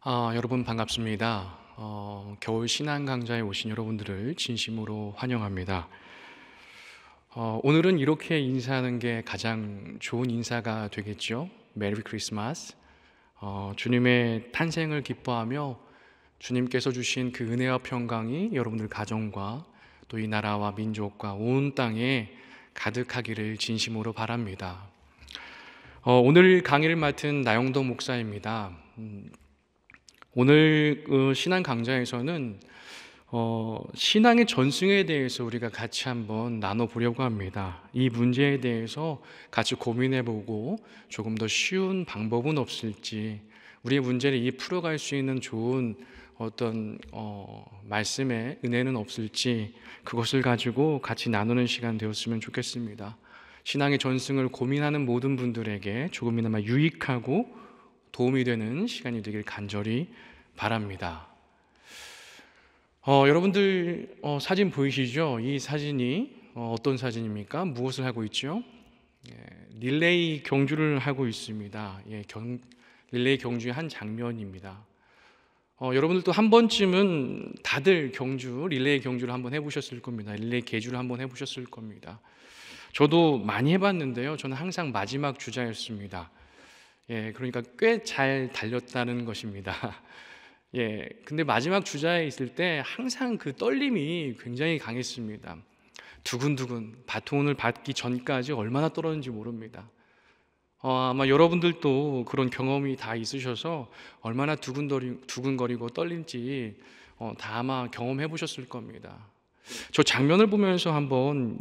여러분 반갑습니다. 겨울 신앙 강좌에 오신 여러분들을 진심으로 환영합니다. 오늘은 이렇게 인사하는 게 가장 좋은 인사가 되겠죠. 메리 크리스마스. 주님의 탄생을 기뻐하며 주님께서 주신 그 은혜와 평강이 여러분들 가정과 또 이 나라와 민족과 온 땅에 가득하기를 진심으로 바랍니다. 오늘 강의를 맡은 나영도 목사입니다. 오늘 신앙 강좌에서는 신앙의 전승에 대해서 우리가 같이 한번 나눠보려고 합니다. 이 문제에 대해서 같이 고민해보고 조금 더 쉬운 방법은 없을지, 우리의 문제를 풀어갈 수 있는 좋은 어떤 말씀의 은혜는 없을지, 그것을 가지고 같이 나누는 시간 되었으면 좋겠습니다. 신앙의 전승을 고민하는 모든 분들에게 조금이나마 유익하고 도움이 되는 시간이 되길 간절히 바랍니다. 여러분들 사진 보이시죠? 이 사진이 어떤 사진입니까? 무엇을 하고 있죠? 릴레이 경주를 하고 있습니다. 릴레이 경주의 한 장면입니다. 여러분들도 한 번쯤은 다들 릴레이 경주를 한번 해보셨을 겁니다. 릴레이 계주를 한번 해보셨을 겁니다. 저도 많이 해봤는데요. 저는 항상 마지막 주자였습니다. 그러니까 꽤 잘 달렸다는 것입니다. 근데 마지막 주자에 있을 때 항상 그 떨림이 굉장히 강했습니다. 두근두근, 바톤을 받기 전까지 얼마나 떨었는지 모릅니다. 아마 여러분들도 그런 경험이 다 있으셔서 얼마나 두근거리고 떨린지 다 아마 경험해 보셨을 겁니다. 저 장면을 보면서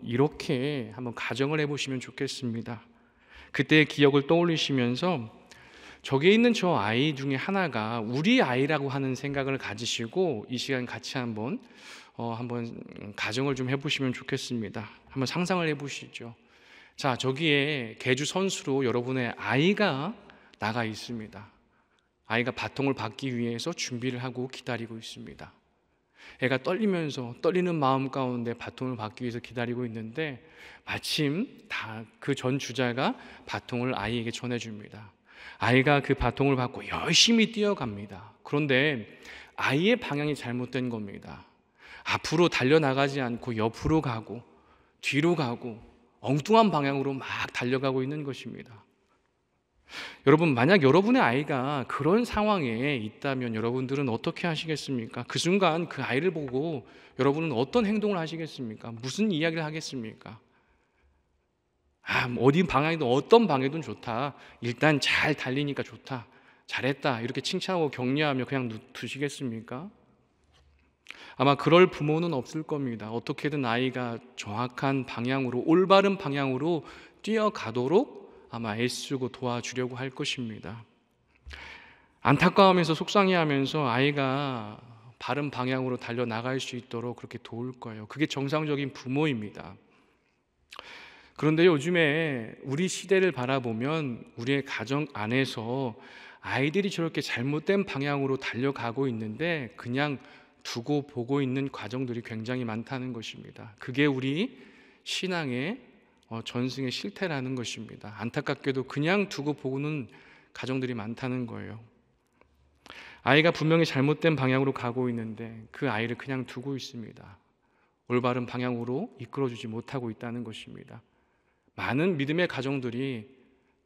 이렇게 한번 가정을 해보시면 좋겠습니다. 그때의 기억을 떠올리시면서 저기에 있는 저 아이 중에 하나가 우리 아이라고 하는 생각을 가지시고 이 시간 같이 한번 가정을 좀 해보시면 좋겠습니다. 한번 상상을 해보시죠. 자, 저기에 계주 선수로 여러분의 아이가 나가 있습니다. 아이가 바통을 받기 위해서 준비를 하고 기다리고 있습니다. 애가 떨리는 마음 가운데 바통을 받기 위해서 기다리고 있는데 마침 그 전 주자가 바통을 아이에게 전해줍니다. 아이가 그 바통을 받고 열심히 뛰어갑니다. 그런데 아이의 방향이 잘못된 겁니다. 앞으로 달려나가지 않고 옆으로 가고 뒤로 가고 엉뚱한 방향으로 막 달려가고 있는 것입니다. 여러분, 만약 여러분의 아이가 그런 상황에 있다면 여러분들은 어떻게 하시겠습니까? 그 순간 그 아이를 보고 여러분은 어떤 행동을 하시겠습니까? 무슨 이야기를 하겠습니까? 어디 방향이든 어떤 방향이든 좋다. 일단 잘 달리니까 좋다. 잘했다. 이렇게 칭찬하고 격려하며 그냥 두시겠습니까? 아마 그럴 부모는 없을 겁니다. 어떻게든 아이가 정확한 방향으로, 올바른 방향으로 뛰어가도록 아마 애쓰고 도와주려고 할 것입니다. 안타까워하면서 속상해하면서 아이가 바른 방향으로 달려나갈 수 있도록 그렇게 도울 거예요. 그게 정상적인 부모입니다. 그런데 요즘에 우리 시대를 바라보면 우리의 가정 안에서 아이들이 저렇게 잘못된 방향으로 달려가고 있는데 그냥 두고 보고 있는 과정들이 굉장히 많다는 것입니다. 그게 우리 신앙의 전승의 실태라는 것입니다. 안타깝게도 그냥 두고 보고는 가정들이 많다는 거예요. 아이가 분명히 잘못된 방향으로 가고 있는데 그 아이를 그냥 두고 있습니다. 올바른 방향으로 이끌어주지 못하고 있다는 것입니다. 많은 믿음의 가정들이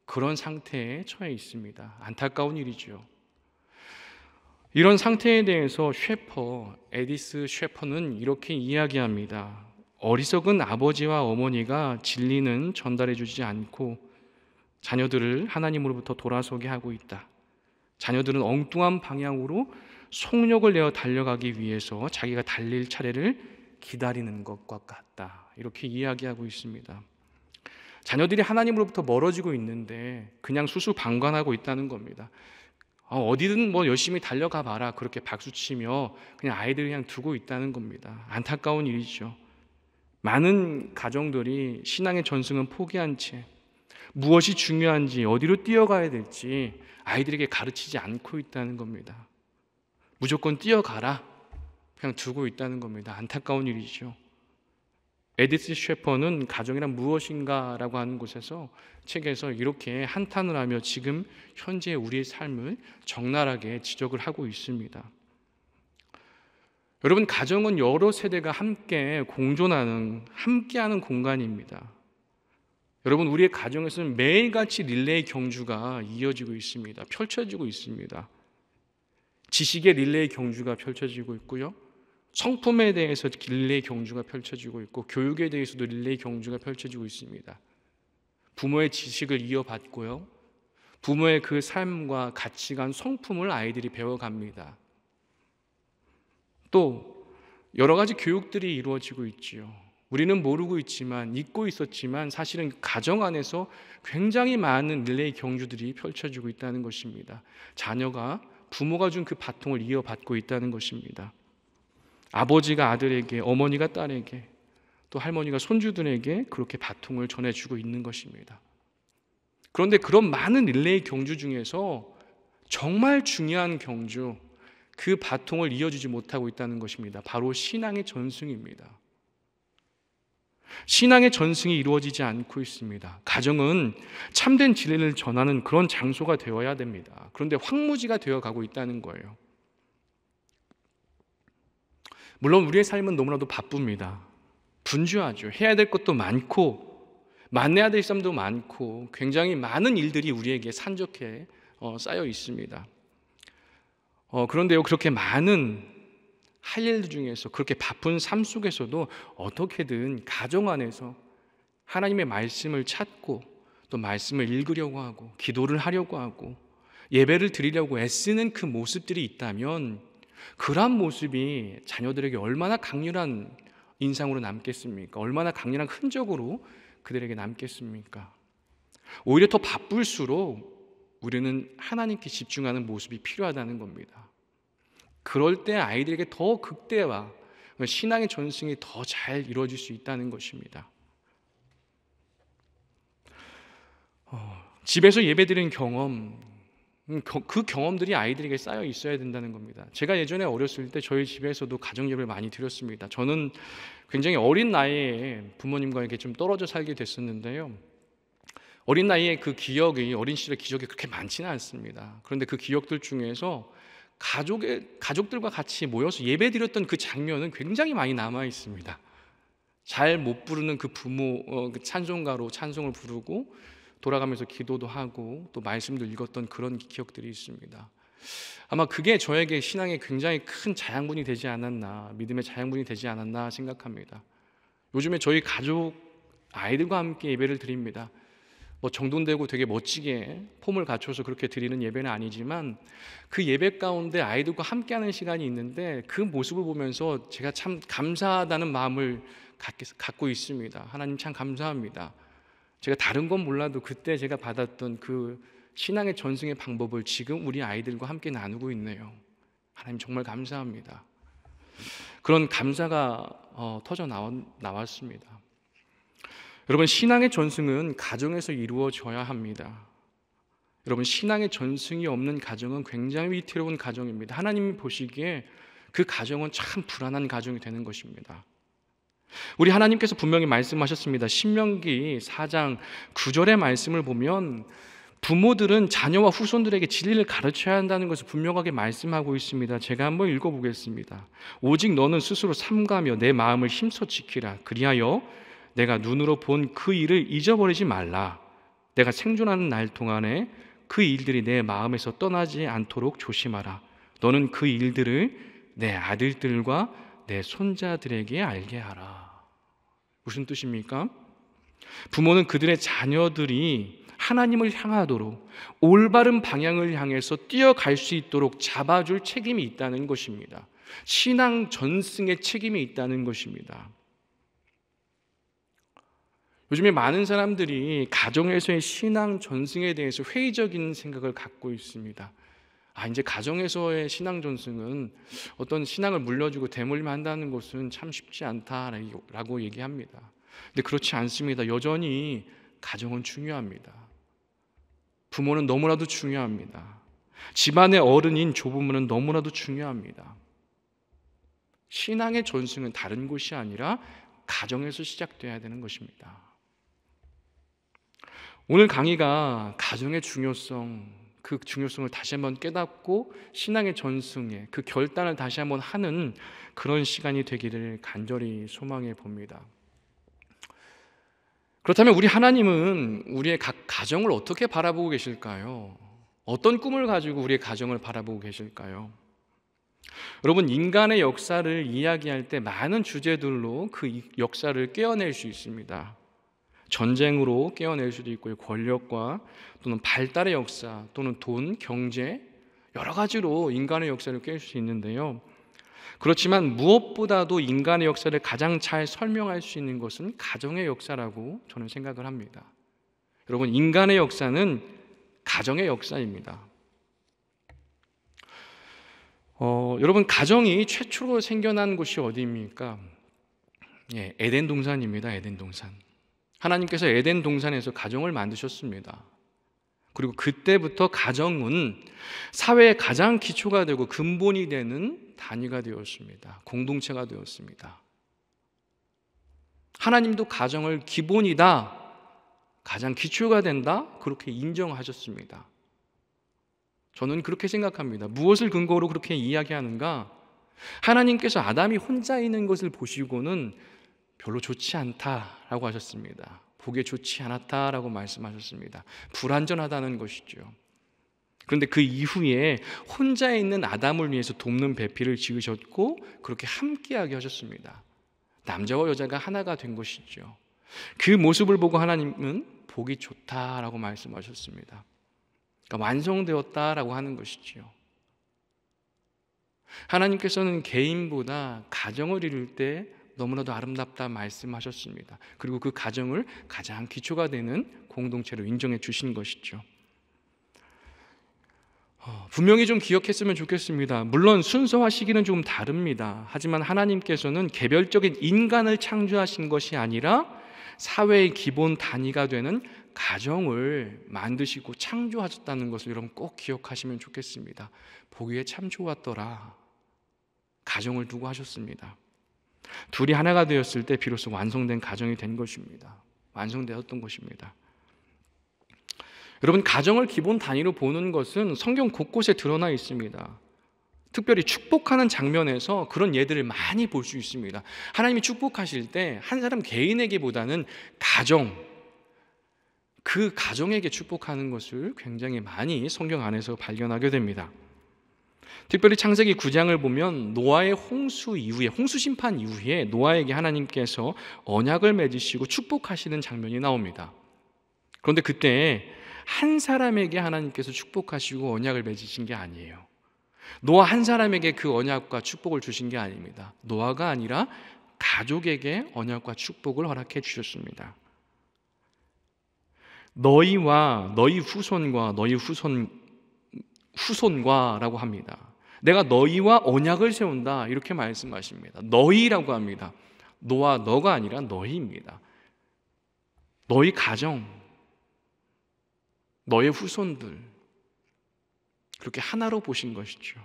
그런 상태에 처해 있습니다. 안타까운 일이죠. 이런 상태에 대해서 에디스 셰퍼는 이렇게 이야기합니다. 어리석은 아버지와 어머니가 진리는 전달해 주지 않고 자녀들을 하나님으로부터 돌아서게 하고 있다. 자녀들은 엉뚱한 방향으로 속력을 내어 달려가기 위해서 자기가 달릴 차례를 기다리는 것과 같다. 이렇게 이야기하고 있습니다. 자녀들이 하나님으로부터 멀어지고 있는데 그냥 수수방관하고 있다는 겁니다. 어디든 열심히 달려가 봐라 그렇게 박수치며 그냥 아이들 그냥 두고 있다는 겁니다. 안타까운 일이죠. 많은 가정들이 신앙의 전승은 포기한 채 무엇이 중요한지 어디로 뛰어가야 될지 아이들에게 가르치지 않고 있다는 겁니다. 무조건 뛰어가라 그냥 두고 있다는 겁니다. 안타까운 일이죠. 에디스 셰퍼는 가정이란 무엇인가라고 하는 곳에서 책에서 이렇게 한탄을 하며 지금 현재 우리의 삶을 적나라하게 지적을 하고 있습니다. 여러분, 가정은 여러 세대가 함께 공존하는, 함께하는 공간입니다. 여러분, 우리의 가정에서는 매일같이 릴레이 경주가 이어지고 있습니다. 펼쳐지고 있습니다. 지식의 릴레이 경주가 펼쳐지고 있고요, 성품에 대해서 릴레이 경주가 펼쳐지고 있고, 교육에 대해서도 릴레이 경주가 펼쳐지고 있습니다. 부모의 지식을 이어받고요, 부모의 그 삶과 가치관, 성품을 아이들이 배워갑니다. 또 여러 가지 교육들이 이루어지고 있지요. 우리는 모르고 있지만, 잊고 있었지만 사실은 가정 안에서 굉장히 많은 릴레이 경주들이 펼쳐지고 있다는 것입니다. 자녀가 부모가 준 그 바통을 이어받고 있다는 것입니다. 아버지가 아들에게, 어머니가 딸에게, 또 할머니가 손주들에게 그렇게 바통을 전해주고 있는 것입니다. 그런데 그런 많은 릴레이 경주 중에서 정말 중요한 경주, 그 바통을 이어주지 못하고 있다는 것입니다. 바로 신앙의 전승입니다. 신앙의 전승이 이루어지지 않고 있습니다. 가정은 참된 진리를 전하는 그런 장소가 되어야 됩니다. 그런데 황무지가 되어가고 있다는 거예요. 물론 우리의 삶은 너무나도 바쁩니다. 분주하죠. 해야 될 것도 많고, 만나야 될 사람도 많고, 굉장히 많은 일들이 우리에게 산적해 쌓여 있습니다. 그런데요, 그렇게 많은 할 일 중에서, 그렇게 바쁜 삶 속에서도 어떻게든 가정 안에서 하나님의 말씀을 찾고, 또 말씀을 읽으려고 하고, 기도를 하려고 하고, 예배를 드리려고 애쓰는 그 모습들이 있다면, 그러한 모습이 자녀들에게 얼마나 강렬한 인상으로 남겠습니까? 얼마나 강렬한 흔적으로 그들에게 남겠습니까? 오히려 더 바쁠수록 우리는 하나님께 집중하는 모습이 필요하다는 겁니다. 그럴 때 아이들에게 더 극대화, 신앙의 전승이 더 잘 이루어질 수 있다는 것입니다. 집에서 예배드리는 경험, 그 경험들이 아이들에게 쌓여 있어야 된다는 겁니다. 제가 예전에 어렸을 때 저희 집에서도 가정 예배를 많이 드렸습니다. 저는 굉장히 어린 나이에 부모님과 이렇게 좀 떨어져 살게 됐었는데요, 어린 나이에 그 기억이, 어린 시절의 기억이 그렇게 많지는 않습니다. 그런데 그 기억들 중에서 가족들과 같이 모여서 예배 드렸던 그 장면은 굉장히 많이 남아 있습니다. 잘 못 부르는 그 부모, 그 찬송가로 찬송을 부르고 돌아가면서 기도도 하고 또 말씀도 읽었던 그런 기억들이 있습니다. 아마 그게 저에게 신앙에 굉장히 큰 자양분이 되지 않았나, 믿음의 자양분이 되지 않았나 생각합니다. 요즘에 저희 가족 아이들과 함께 예배를 드립니다. 정돈되고 되게 멋지게 폼을 갖춰서 그렇게 드리는 예배는 아니지만, 그 예배 가운데 아이들과 함께하는 시간이 있는데 그 모습을 보면서 제가 참 감사하다는 마음을 갖고 있습니다. 하나님 참 감사합니다. 제가 다른 건 몰라도 그때 제가 받았던 그 신앙의 전승의 방법을 지금 우리 아이들과 함께 나누고 있네요. 하나님 정말 감사합니다. 그런 감사가 터져 나왔습니다. 여러분, 신앙의 전승은 가정에서 이루어져야 합니다. 여러분, 신앙의 전승이 없는 가정은 굉장히 위태로운 가정입니다. 하나님이 보시기에 그 가정은 참 불안한 가정이 되는 것입니다. 우리 하나님께서 분명히 말씀하셨습니다. 신명기 4장 9절의 말씀을 보면 부모들은 자녀와 후손들에게 진리를 가르쳐야 한다는 것을 분명하게 말씀하고 있습니다. 제가 한번 읽어보겠습니다. 오직 너는 스스로 삼가며 내 마음을 힘써 지키라. 그리하여 내가 눈으로 본 그 일을 잊어버리지 말라. 내가 생존하는 날 동안에 그 일들이 내 마음에서 떠나지 않도록 조심하라. 너는 그 일들을 내 아들들과 내 손자들에게 알게 하라. 무슨 뜻입니까? 부모는 그들의 자녀들이 하나님을 향하도록 올바른 방향을 향해서 뛰어갈 수 있도록 잡아줄 책임이 있다는 것입니다. 신앙 전승의 책임이 있다는 것입니다. 요즘에 많은 사람들이 가정에서의 신앙 전승에 대해서 회의적인 생각을 갖고 있습니다. 이제 가정에서의 신앙 전승은 어떤 신앙을 물려주고 대물림 한다는 것은 참 쉽지 않다라고 얘기합니다. 근데 그렇지 않습니다. 여전히 가정은 중요합니다. 부모는 너무나도 중요합니다. 집안의 어른인 조부모는 너무나도 중요합니다. 신앙의 전승은 다른 곳이 아니라 가정에서 시작돼야 되는 것입니다. 오늘 강의가 가정의 중요성, 그 중요성을 다시 한번 깨닫고 신앙의 전승에 그 결단을 다시 한번 하는 그런 시간이 되기를 간절히 소망해 봅니다. 그렇다면 우리 하나님은 우리의 각 가정을 어떻게 바라보고 계실까요? 어떤 꿈을 가지고 우리의 가정을 바라보고 계실까요? 여러분, 인간의 역사를 이야기할 때 많은 주제들로 그 역사를 깨어낼 수 있습니다. 전쟁으로 깨어낼 수도 있고요. 권력과 또는 발달의 역사 또는 돈, 경제 여러 가지로 인간의 역사를 깰 수 있는데요. 그렇지만 무엇보다도 인간의 역사를 가장 잘 설명할 수 있는 것은 가정의 역사라고 저는 생각을 합니다. 여러분, 인간의 역사는 가정의 역사입니다. 여러분, 가정이 최초로 생겨난 곳이 어디입니까? 에덴 동산입니다. 에덴 동산. 하나님께서 에덴 동산에서 가정을 만드셨습니다. 그리고 그때부터 가정은 사회의 가장 기초가 되고 근본이 되는 단위가 되었습니다. 공동체가 되었습니다. 하나님도 가정을 기본이다, 가장 기초가 된다, 그렇게 인정하셨습니다. 저는 그렇게 생각합니다. 무엇을 근거로 그렇게 이야기하는가? 하나님께서 아담이 혼자 있는 것을 보시고는 별로 좋지 않다라고 하셨습니다. 보기에 좋지 않았다라고 말씀하셨습니다. 불완전하다는 것이죠. 그런데 그 이후에 혼자 있는 아담을 위해서 돕는 배필을 지으셨고 그렇게 함께하게 하셨습니다. 남자와 여자가 하나가 된 것이죠. 그 모습을 보고 하나님은 보기 좋다라고 말씀하셨습니다. 그러니까 완성되었다라고 하는 것이죠. 하나님께서는 개인보다 가정을 이룰 때 너무나도 아름답다 말씀하셨습니다. 그리고 그 가정을 가장 기초가 되는 공동체로 인정해 주신 것이죠. 분명히 좀 기억했으면 좋겠습니다. 물론 순서와 시기는 좀 다릅니다. 하지만 하나님께서는 개별적인 인간을 창조하신 것이 아니라 사회의 기본 단위가 되는 가정을 만드시고 창조하셨다는 것을 여러분 꼭 기억하시면 좋겠습니다. 보기에 참 좋았더라. 가정을 두고 하셨습니다. 둘이 하나가 되었을 때 비로소 완성된 가정이 된 것입니다. 완성되었던 것입니다. 여러분, 가정을 기본 단위로 보는 것은 성경 곳곳에 드러나 있습니다. 특별히 축복하는 장면에서 그런 예들을 많이 볼 수 있습니다. 하나님이 축복하실 때 한 사람 개인에게보다는 가정, 그 가정에게 축복하는 것을 굉장히 많이 성경 안에서 발견하게 됩니다. 특별히 창세기 9장을 보면 노아의 홍수 이후에, 홍수 심판 이후에 노아에게 하나님께서 언약을 맺으시고 축복하시는 장면이 나옵니다. 그런데 그때 한 사람에게 하나님께서 축복하시고 언약을 맺으신 게 아니에요. 노아 한 사람에게 그 언약과 축복을 주신 게 아닙니다. 노아가 아니라 가족에게 언약과 축복을 허락해 주셨습니다. 너희와 너희 후손과 너희 후손과라고 합니다. 내가 너희와 언약을 세운다, 이렇게 말씀하십니다. 너희라고 합니다. 너와 너가 아니라 너희입니다. 너희 가정, 너의 후손들, 그렇게 하나로 보신 것이죠.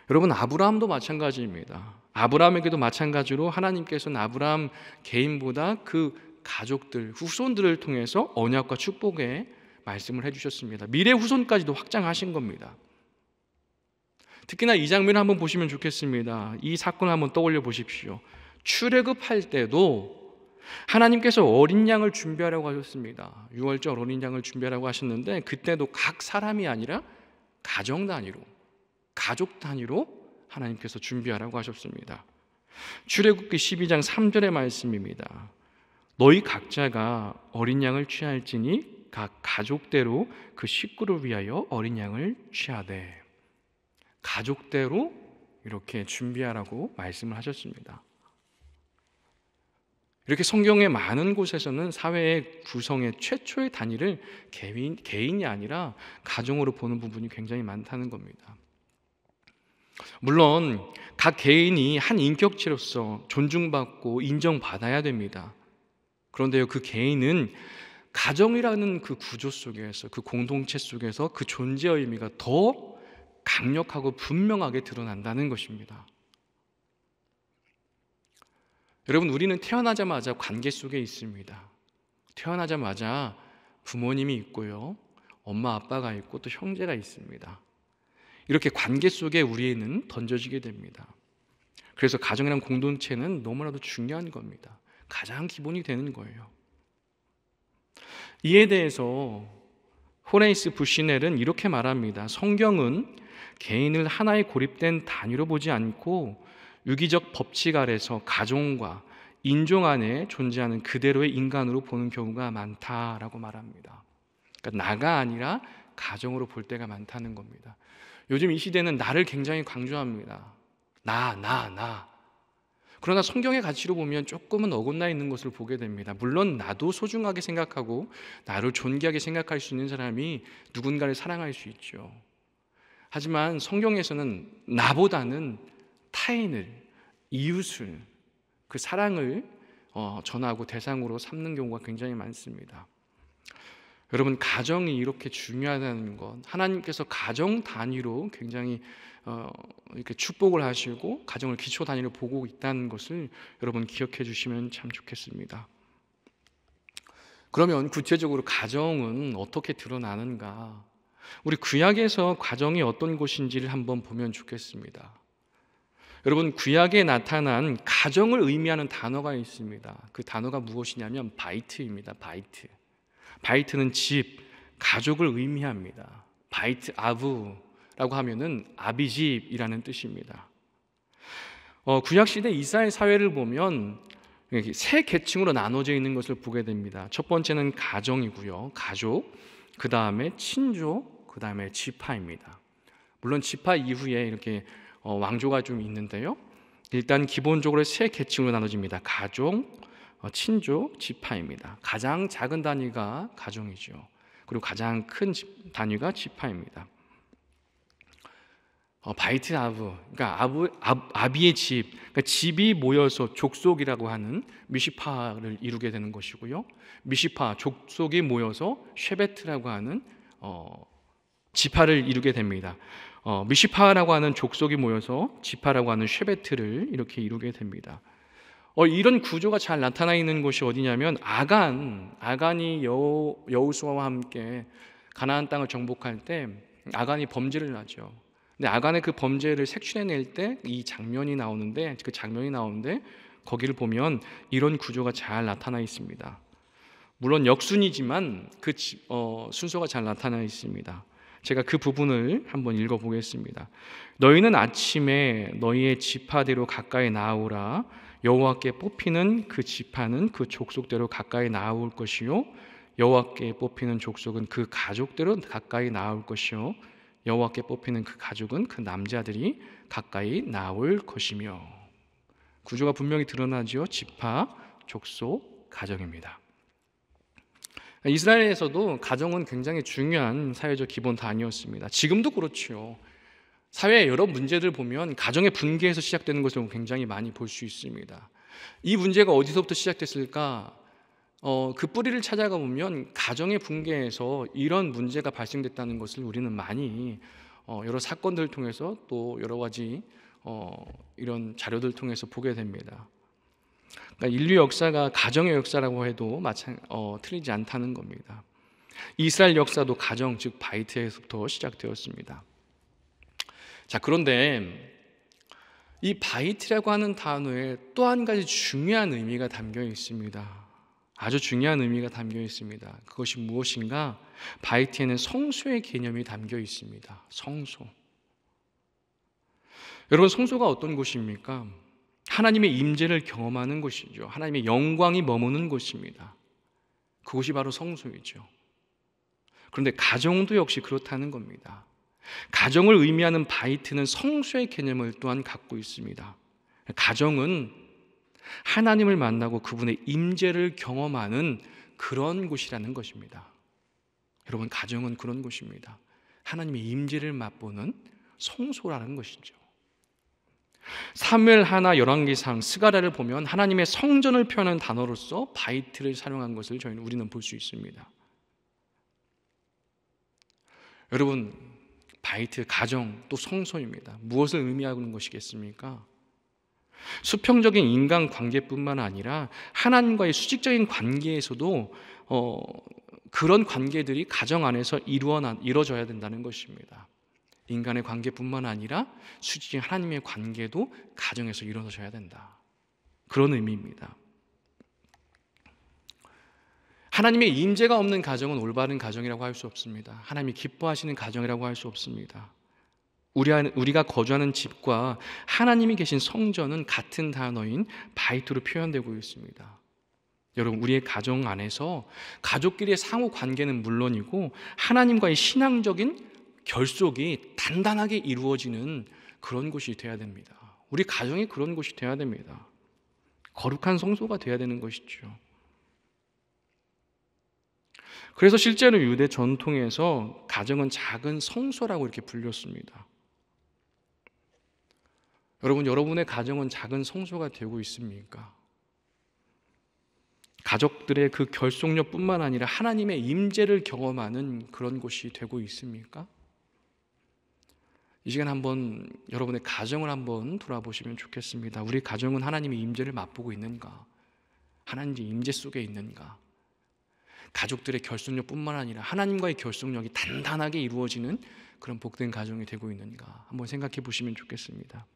여러분, 아브라함도 마찬가지입니다. 아브라함에게도 마찬가지로 하나님께서는 아브라함 개인보다 그 가족들, 후손들을 통해서 언약과 축복의 말씀을 해주셨습니다. 미래 후손까지도 확장하신 겁니다. 특히나 이 장면을 한번 보시면 좋겠습니다. 이 사건을 한번 떠올려 보십시오. 출애굽할 때도 하나님께서 어린 양을 준비하라고 하셨습니다. 유월절 어린 양을 준비하라고 하셨는데 그때도 각 사람이 아니라 가정 단위로, 가족 단위로 하나님께서 준비하라고 하셨습니다. 출애굽기 12장 3절의 말씀입니다. 너희 각자가 어린 양을 취할지니 각 가족대로 그 식구를 위하여 어린 양을 취하되, 가족대로 이렇게 준비하라고 말씀을 하셨습니다. 이렇게 성경의 많은 곳에서는 사회의 구성의 최초의 단위를 개인이 아니라 가정으로 보는 부분이 굉장히 많다는 겁니다. 물론 각 개인이 한 인격체로서 존중받고 인정받아야 됩니다. 그런데요, 그 개인은 가정이라는 그 구조 속에서, 그 공동체 속에서 그 존재의 의미가 더 강력하고 분명하게 드러난다는 것입니다. 여러분, 우리는 태어나자마자 관계 속에 있습니다. 태어나자마자 부모님이 있고요, 엄마 아빠가 있고 또 형제가 있습니다. 이렇게 관계 속에 우리는 던져지게 됩니다. 그래서 가정이란 공동체는 너무나도 중요한 겁니다. 가장 기본이 되는 거예요. 이에 대해서 호레이스 부시넬은 이렇게 말합니다. 성경은 개인을 하나의 고립된 단위로 보지 않고 유기적 법칙 아래서 가정과 인종 안에 존재하는 그대로의 인간으로 보는 경우가 많다라고 말합니다. 그러니까 나가 아니라 가정으로 볼 때가 많다는 겁니다. 요즘 이 시대는 나를 굉장히 강조합니다. 나. 그러나 성경의 가치로 보면 조금은 어긋나 있는 것을 보게 됩니다. 물론 나도 소중하게 생각하고 나를 존귀하게 생각할 수 있는 사람이 누군가를 사랑할 수 있죠. 하지만 성경에서는 나보다는 타인을, 이웃을, 그 사랑을 전하고 대상으로 삼는 경우가 굉장히 많습니다. 여러분, 가정이 이렇게 중요하다는 것, 하나님께서 가정 단위로 굉장히 이렇게 축복을 하시고 가정을 기초 단위로 보고 있다는 것을 여러분 기억해 주시면 참 좋겠습니다. 그러면 구체적으로 가정은 어떻게 드러나는가? 우리 구약에서 가정이 어떤 곳인지를 한번 보면 좋겠습니다. 여러분, 구약에 나타난 가정을 의미하는 단어가 있습니다. 그 단어가 무엇이냐면 바이트입니다. 바이트는 집, 가족을 의미합니다. 바이트 아브라고 하면은 아비집이라는 뜻입니다. 구약시대 이스라엘 사회를 보면 세 계층으로 나눠져 있는 것을 보게 됩니다. 첫 번째는 가정이고요, 가족, 그 다음에 친족, 그 다음에 지파입니다. 물론 지파 이후에 이렇게 왕조가 좀 있는데요, 일단 기본적으로 세 계층으로 나눠집니다. 가족, 친족, 지파입니다. 가장 작은 단위가 가정이죠. 그리고 가장 큰 단위가 지파입니다. 바이트 아브, 그러니까 아비의 집, 그러니까 집이 모여서 족속이라고 하는 미시파를 이루게 되는 것이고요, 미시파, 족속이 모여서 쉐베트라고 하는 지파를 이루게 됩니다. 미시파라고 하는 족속이 모여서 지파라고 하는 쉐베트를 이렇게 이루게 됩니다. 이런 구조가 잘 나타나 있는 곳이 어디냐면 아간이 여호수아와 함께 가나안 땅을 정복할 때 아간이 범죄를 하죠. 근데 아간의 그 범죄를 색출해낼 때 이 장면이 나오는데, 거기를 보면 이런 구조가 잘 나타나 있습니다. 물론 역순이지만 그 순서가 잘 나타나 있습니다. 제가 그 부분을 한번 읽어보겠습니다. 너희는 아침에 너희의 지파대로 가까이 나아오라. 여호와께 뽑히는 그 지파는 그 족속대로 가까이 나아올 것이요, 여호와께 뽑히는 족속은 그 가족대로 가까이 나아올 것이요, 여호와께 뽑히는 그 가족은 그 남자들이 가까이 나올 것이며. 구조가 분명히 드러나죠. 지파, 족속, 가정입니다. 이스라엘에서도 가정은 굉장히 중요한 사회적 기본 단위였습니다. 지금도 그렇죠. 사회의 여러 문제들 보면 가정의 붕괴에서 시작되는 것을 굉장히 많이 볼 수 있습니다. 이 문제가 어디서부터 시작됐을까? 그 뿌리를 찾아가 보면 가정의 붕괴에서 이런 문제가 발생됐다는 것을 우리는 많이 여러 사건들을 통해서 또 여러 가지 이런 자료들을 통해서 보게 됩니다. 그러니까 인류 역사가 가정의 역사라고 해도 틀리지 않다는 겁니다. 이스라엘 역사도 가정, 즉 바이트에서부터 시작되었습니다. 자, 그런데 이 바이트라고 하는 단어에 또 한 가지 중요한 의미가 담겨 있습니다. 아주 중요한 의미가 담겨 있습니다. 그것이 무엇인가? 바이트에는 성소의 개념이 담겨 있습니다. 성소. 여러분, 성소가 어떤 곳입니까? 하나님의 임재를 경험하는 곳이죠. 하나님의 영광이 머무는 곳입니다. 그곳이 바로 성소이죠. 그런데 가정도 역시 그렇다는 겁니다. 가정을 의미하는 바이트는 성소의 개념을 또한 갖고 있습니다. 가정은 하나님을 만나고 그분의 임재를 경험하는 그런 곳이라는 것입니다. 여러분, 가정은 그런 곳입니다. 하나님의 임재를 맛보는 성소라는 것이죠. 사무엘 하나 열왕기상 스가랴를 보면 하나님의 성전을 표현하는 단어로서 바이트를 사용한 것을 우리는 볼 수 있습니다. 여러분, 바이트, 가정, 또 성소입니다. 무엇을 의미하는 것이겠습니까? 수평적인 인간 관계뿐만 아니라 하나님과의 수직적인 관계에서도 그런 관계들이 가정 안에서 이루어져야 된다는 것입니다. 인간의 관계뿐만 아니라 수직적인 하나님의 관계도 가정에서 이루어져야 된다. 그런 의미입니다. 하나님의 임재가 없는 가정은 올바른 가정이라고 할 수 없습니다. 하나님이 기뻐하시는 가정이라고 할 수 없습니다. 우리가 거주하는 집과 하나님이 계신 성전은 같은 단어인 바이트로 표현되고 있습니다. 여러분, 우리의 가정 안에서 가족끼리의 상호 관계는 물론이고 하나님과의 신앙적인 결속이 단단하게 이루어지는 그런 곳이 되어야 됩니다. 우리 가정이 그런 곳이 되어야 됩니다. 거룩한 성소가 되어야 되는 것이죠. 그래서 실제로 유대 전통에서 가정은 작은 성소라고 이렇게 불렸습니다. 여러분, 여러분의 가정은 작은 성소가 되고 있습니까? 가족들의 그 결속력뿐만 아니라 하나님의 임재를 경험하는 그런 곳이 되고 있습니까? 이 시간 한번 여러분의 가정을 한번 돌아보시면 좋겠습니다. 우리 가정은 하나님의 임재를 맛보고 있는가? 하나님의 임재 속에 있는가? 가족들의 결속력뿐만 아니라 하나님과의 결속력이 단단하게 이루어지는 그런 복된 가정이 되고 있는가? 한번 생각해 보시면 좋겠습니다.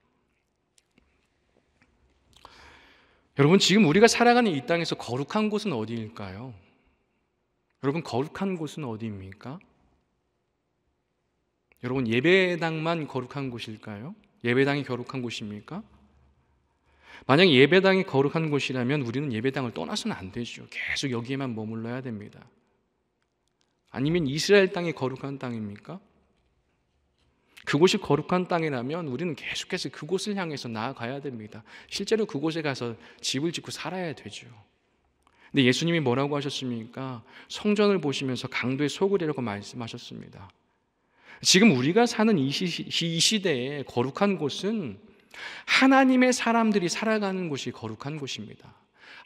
여러분, 지금 우리가 살아가는 이 땅에서 거룩한 곳은 어디일까요? 여러분, 거룩한 곳은 어디입니까? 여러분, 예배당만 거룩한 곳일까요? 예배당이 거룩한 곳입니까? 만약 예배당이 거룩한 곳이라면 우리는 예배당을 떠나서는 안 되죠. 계속 여기에만 머물러야 됩니다. 아니면 이스라엘 땅이 거룩한 땅입니까? 그곳이 거룩한 땅이라면 우리는 계속해서 그곳을 향해서 나아가야 됩니다. 실제로 그곳에 가서 집을 짓고 살아야 되죠. 근데 예수님이 뭐라고 하셨습니까? 성전을 보시면서 강도의 소굴이라고 말씀하셨습니다. 지금 우리가 사는 이 시대에 거룩한 곳은 하나님의 사람들이 살아가는 곳이 거룩한 곳입니다.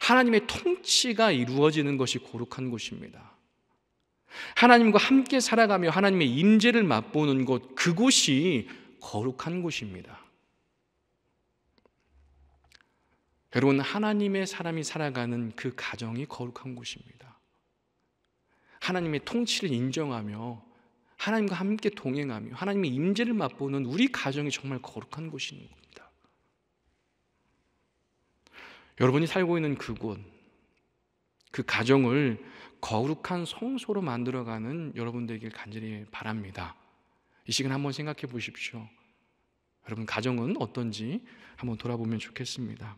하나님의 통치가 이루어지는 것이 거룩한 곳입니다. 하나님과 함께 살아가며 하나님의 임재를 맛보는 곳, 그곳이 거룩한 곳입니다. 여러분, 하나님의 사람이 살아가는 그 가정이 거룩한 곳입니다. 하나님의 통치를 인정하며 하나님과 함께 동행하며 하나님의 임재를 맛보는 우리 가정이 정말 거룩한 곳인 겁니다. 여러분이 살고 있는 그곳, 그 가정을 거룩한 성소로 만들어가는 여러분 되길 간절히 바랍니다. 이 시간 한번 생각해 보십시오. 여러분, 가정은 어떤지 한번 돌아보면 좋겠습니다.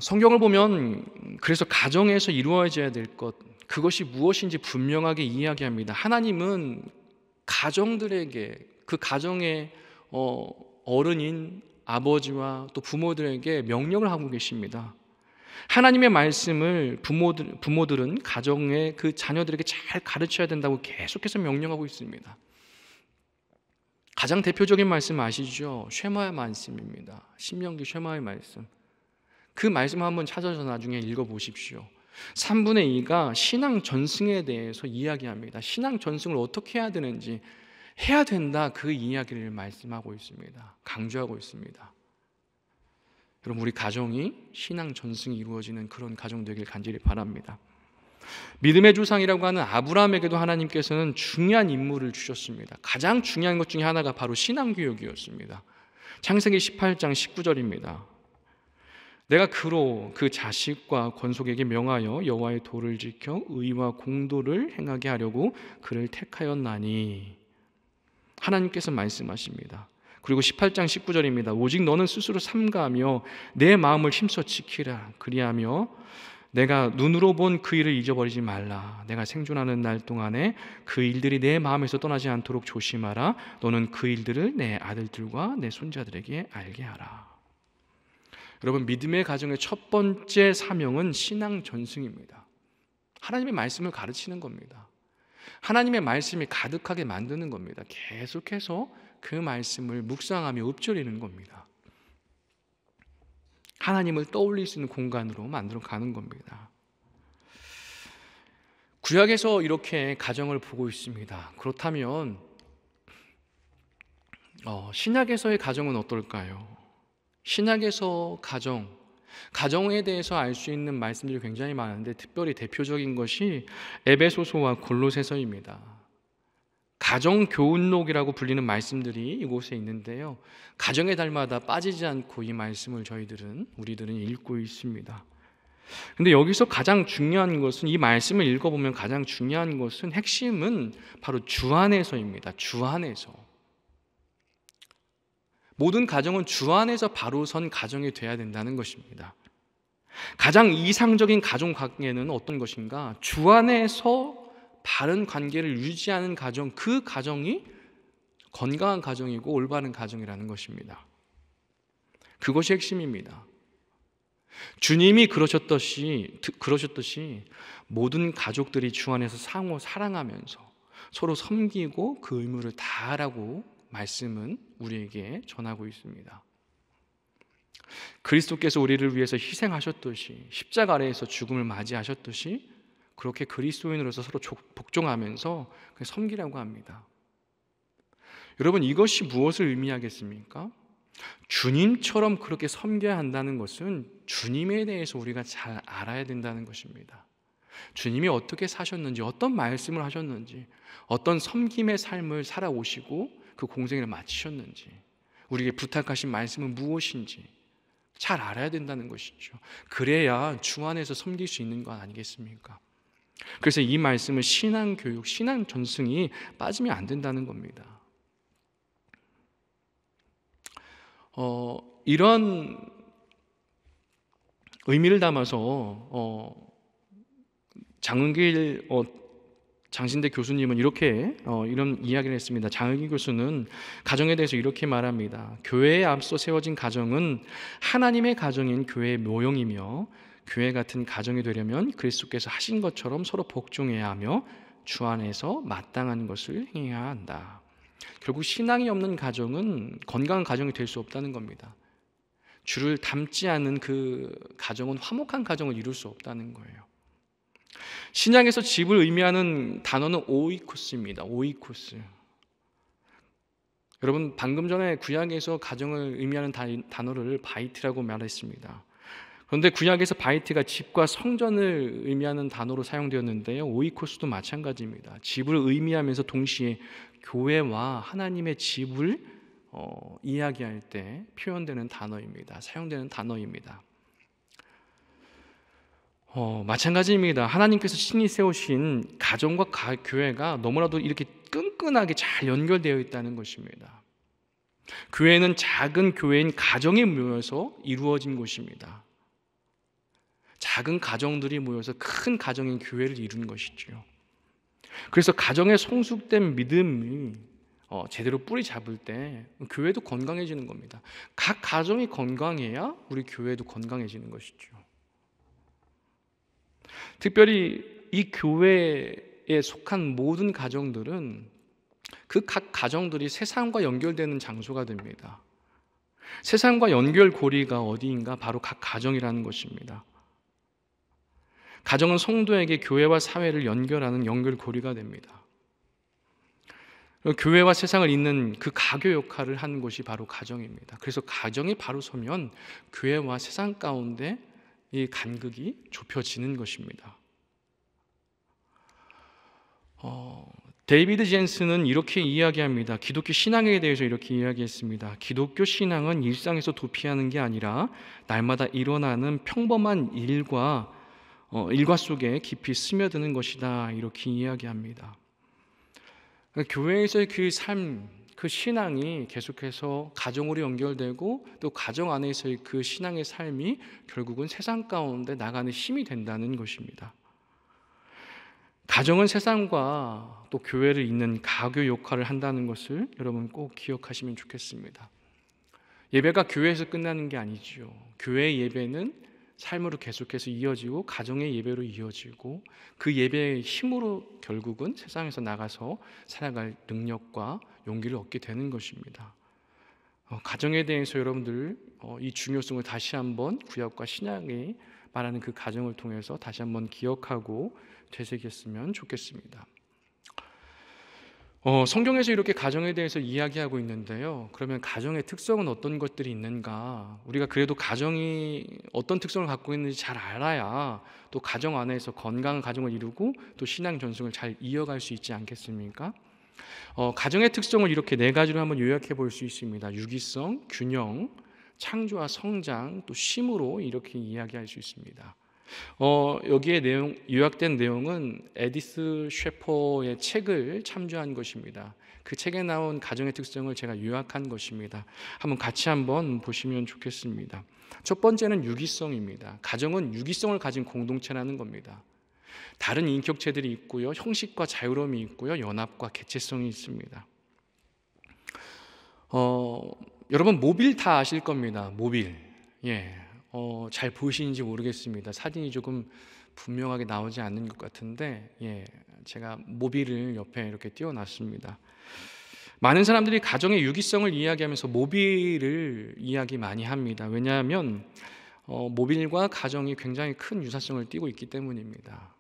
성경을 보면 그래서 가정에서 이루어져야 될 것, 그것이 무엇인지 분명하게 이야기합니다. 하나님은 가정들에게, 그 가정의 어른인 아버지와 또 부모들에게 명령을 하고 계십니다. 하나님의 말씀을 부모들은 가정의 그 자녀들에게 잘 가르쳐야 된다고 계속해서 명령하고 있습니다. 가장 대표적인 말씀 아시죠? 쉐마의 말씀입니다. 신명기 쉐마의 말씀. 그 말씀 한번 찾아서 나중에 읽어보십시오. 3분의 2가 신앙 전승에 대해서 이야기합니다. 신앙 전승을 어떻게 해야 되는지, 해야 된다, 그 이야기를 말씀하고 있습니다. 강조하고 있습니다. 여러분, 우리 가정이 신앙 전승이 이루어지는 그런 가정 되길 간절히 바랍니다. 믿음의 조상이라고 하는 아브라함에게도 하나님께서는 중요한 임무를 주셨습니다. 가장 중요한 것 중에 하나가 바로 신앙교육이었습니다. 창세기 18장 19절입니다. 내가 그로 그 자식과 권속에게 명하여 여호와의 도를 지켜 의와 공도를 행하게 하려고 그를 택하였나니. 하나님께서 말씀하십니다. 그리고 18장 19절입니다. 오직 너는 스스로 삼가하며 내 마음을 힘써 지키라. 그리하며 내가 눈으로 본 그 일을 잊어버리지 말라. 내가 생존하는 날 동안에 그 일들이 내 마음에서 떠나지 않도록 조심하라. 너는 그 일들을 내 아들들과 내 손자들에게 알게 하라. 여러분, 믿음의 가정의 첫 번째 사명은 신앙 전승입니다. 하나님의 말씀을 가르치는 겁니다. 하나님의 말씀이 가득하게 만드는 겁니다. 계속해서 그 말씀을 묵상하며 읊조리는 겁니다. 하나님을 떠올릴 수 있는 공간으로 만들어 가는 겁니다. 구약에서 이렇게 가정을 보고 있습니다. 그렇다면 신약에서의 가정은 어떨까요? 신약에서 가정에 대해서 알 수 있는 말씀들이 굉장히 많은데 특별히 대표적인 것이 에베소서와 골로새서입니다. 가정 교훈록이라고 불리는 말씀들이 이곳에 있는데요. 가정의 달마다 빠지지 않고 이 말씀을 우리들은 읽고 있습니다. 근데 여기서 가장 중요한 것은, 이 말씀을 읽어보면 가장 중요한 것은, 핵심은 바로 주 안에서입니다. 주 안에서. 모든 가정은 주 안에서 바로 선 가정이 돼야 된다는 것입니다. 가장 이상적인 가정 관계는 어떤 것인가? 주 안에서 바른 관계를 유지하는 가정, 그 가정이 건강한 가정이고 올바른 가정이라는 것입니다. 그것이 핵심입니다. 주님이 그러셨듯이 모든 가족들이 주 안에서 상호 사랑하면서 서로 섬기고 그 의무를 다하라고 말씀은 우리에게 전하고 있습니다. 그리스도께서 우리를 위해서 희생하셨듯이, 십자가 아래에서 죽음을 맞이하셨듯이, 그렇게 그리스도인으로서 서로 복종하면서 섬기라고 합니다. 여러분, 이것이 무엇을 의미하겠습니까? 주님처럼 그렇게 섬겨야 한다는 것은 주님에 대해서 우리가 잘 알아야 된다는 것입니다. 주님이 어떻게 사셨는지, 어떤 말씀을 하셨는지, 어떤 섬김의 삶을 살아오시고 그 공생을 마치셨는지, 우리에게 부탁하신 말씀은 무엇인지 잘 알아야 된다는 것이죠. 그래야 주 안에서 섬길 수 있는 것 아니겠습니까? 그래서 이 말씀은 신앙교육, 신앙 전승이 빠지면 안 된다는 겁니다. 이런 의미를 담아서 장은길 장신대 교수님은 이런 이야기를 했습니다. 장은길 교수는 가정에 대해서 이렇게 말합니다. 교회에 앞서 세워진 가정은 하나님의 가정인 교회의 묘형이며, 교회 같은 가정이 되려면 그리스도께서 하신 것처럼 서로 복종해야 하며 주 안에서 마땅한 것을 행해야 한다. 결국 신앙이 없는 가정은 건강한 가정이 될 수 없다는 겁니다. 주를 닮지 않은 그 가정은 화목한 가정을 이룰 수 없다는 거예요. 신약에서 집을 의미하는 단어는 오이코스입니다. 오이코스. 여러분, 방금 전에 구약에서 가정을 의미하는 단어를 바이트라고 말했습니다. 그런데 구약에서 바이트가 집과 성전을 의미하는 단어로 사용되었는데요, 오이코스도 마찬가지입니다. 집을 의미하면서 동시에 교회와 하나님의 집을 이야기할 때 표현되는 단어입니다. 사용되는 단어입니다. 마찬가지입니다. 하나님께서 친히 세우신 가정과 교회가 너무나도 이렇게 끈끈하게 잘 연결되어 있다는 것입니다. 교회는 작은 교회인 가정이 모여서 이루어진 곳입니다. 작은 가정들이 모여서 큰 가정인 교회를 이룬 것이죠. 그래서 가정에 성숙된 믿음이 제대로 뿌리 잡을 때 교회도 건강해지는 겁니다. 각 가정이 건강해야 우리 교회도 건강해지는 것이죠. 특별히 이 교회에 속한 모든 가정들은 그 각 가정들이 세상과 연결되는 장소가 됩니다. 세상과 연결고리가 어디인가? 바로 각 가정이라는 것입니다. 가정은 성도에게 교회와 사회를 연결하는 연결고리가 됩니다. 교회와 세상을 잇는 그 가교 역할을 하는 곳이 바로 가정입니다. 그래서 가정이 바로 서면 교회와 세상 가운데 이 간극이 좁혀지는 것입니다. 데이비드 젠슨은 이렇게 이야기합니다. 기독교 신앙에 대해서 이렇게 이야기했습니다. 기독교 신앙은 일상에서 도피하는 게 아니라 날마다 일어나는 평범한 일과 속에 깊이 스며드는 것이다, 이렇게 이야기합니다. 교회에서의 그 삶, 그 신앙이 계속해서 가정으로 연결되고, 또 가정 안에서의 그 신앙의 삶이 결국은 세상 가운데 나가는 힘이 된다는 것입니다. 가정은 세상과 또 교회를 잇는 가교 역할을 한다는 것을 여러분 꼭 기억하시면 좋겠습니다. 예배가 교회에서 끝나는 게 아니죠. 교회의 예배는 삶으로 계속해서 이어지고, 가정의 예배로 이어지고, 그 예배의 힘으로 결국은 세상에서 나가서 살아갈 능력과 용기를 얻게 되는 것입니다. 가정에 대해서 여러분들 이 중요성을 다시 한번 구약과 신약이 말하는 그 가정을 통해서 다시 한번 기억하고 되새겼으면 좋겠습니다. 성경에서 이렇게 가정에 대해서 이야기하고 있는데요. 그러면 가정의 특성은 어떤 것들이 있는가? 우리가 그래도 가정이 어떤 특성을 갖고 있는지 잘 알아야 또 가정 안에서 건강한 가정을 이루고 또 신앙 전승을 잘 이어갈 수 있지 않겠습니까? 가정의 특성을 이렇게 네 가지로 한번 요약해 볼 수 있습니다. 유기성, 균형, 창조와 성장, 또 쉼으로 이렇게 이야기할 수 있습니다. 여기에 요약된 내용은 에디스 셰퍼의 책을 참조한 것입니다. 그 책에 나온 가정의 특성을 제가 요약한 것입니다. 한번 보시면 좋겠습니다. 첫 번째는 유기성입니다. 가정은 유기성을 가진 공동체라는 겁니다. 다른 인격체들이 있고요, 형식과 자유로움이 있고요, 연합과 개체성이 있습니다. 여러분 모빌 다 아실 겁니다. 모빌. 잘 보이시는지 모르겠습니다. 사진이 조금 분명하게 나오지 않는 것 같은데, 제가 모빌을 옆에 이렇게 띄워놨습니다. 많은 사람들이 가정의 유기성을 이야기하면서 모빌을 이야기 많이 합니다. 왜냐하면 모빌과 가정이 굉장히 큰 유사성을 띠고 있기 때문입니다.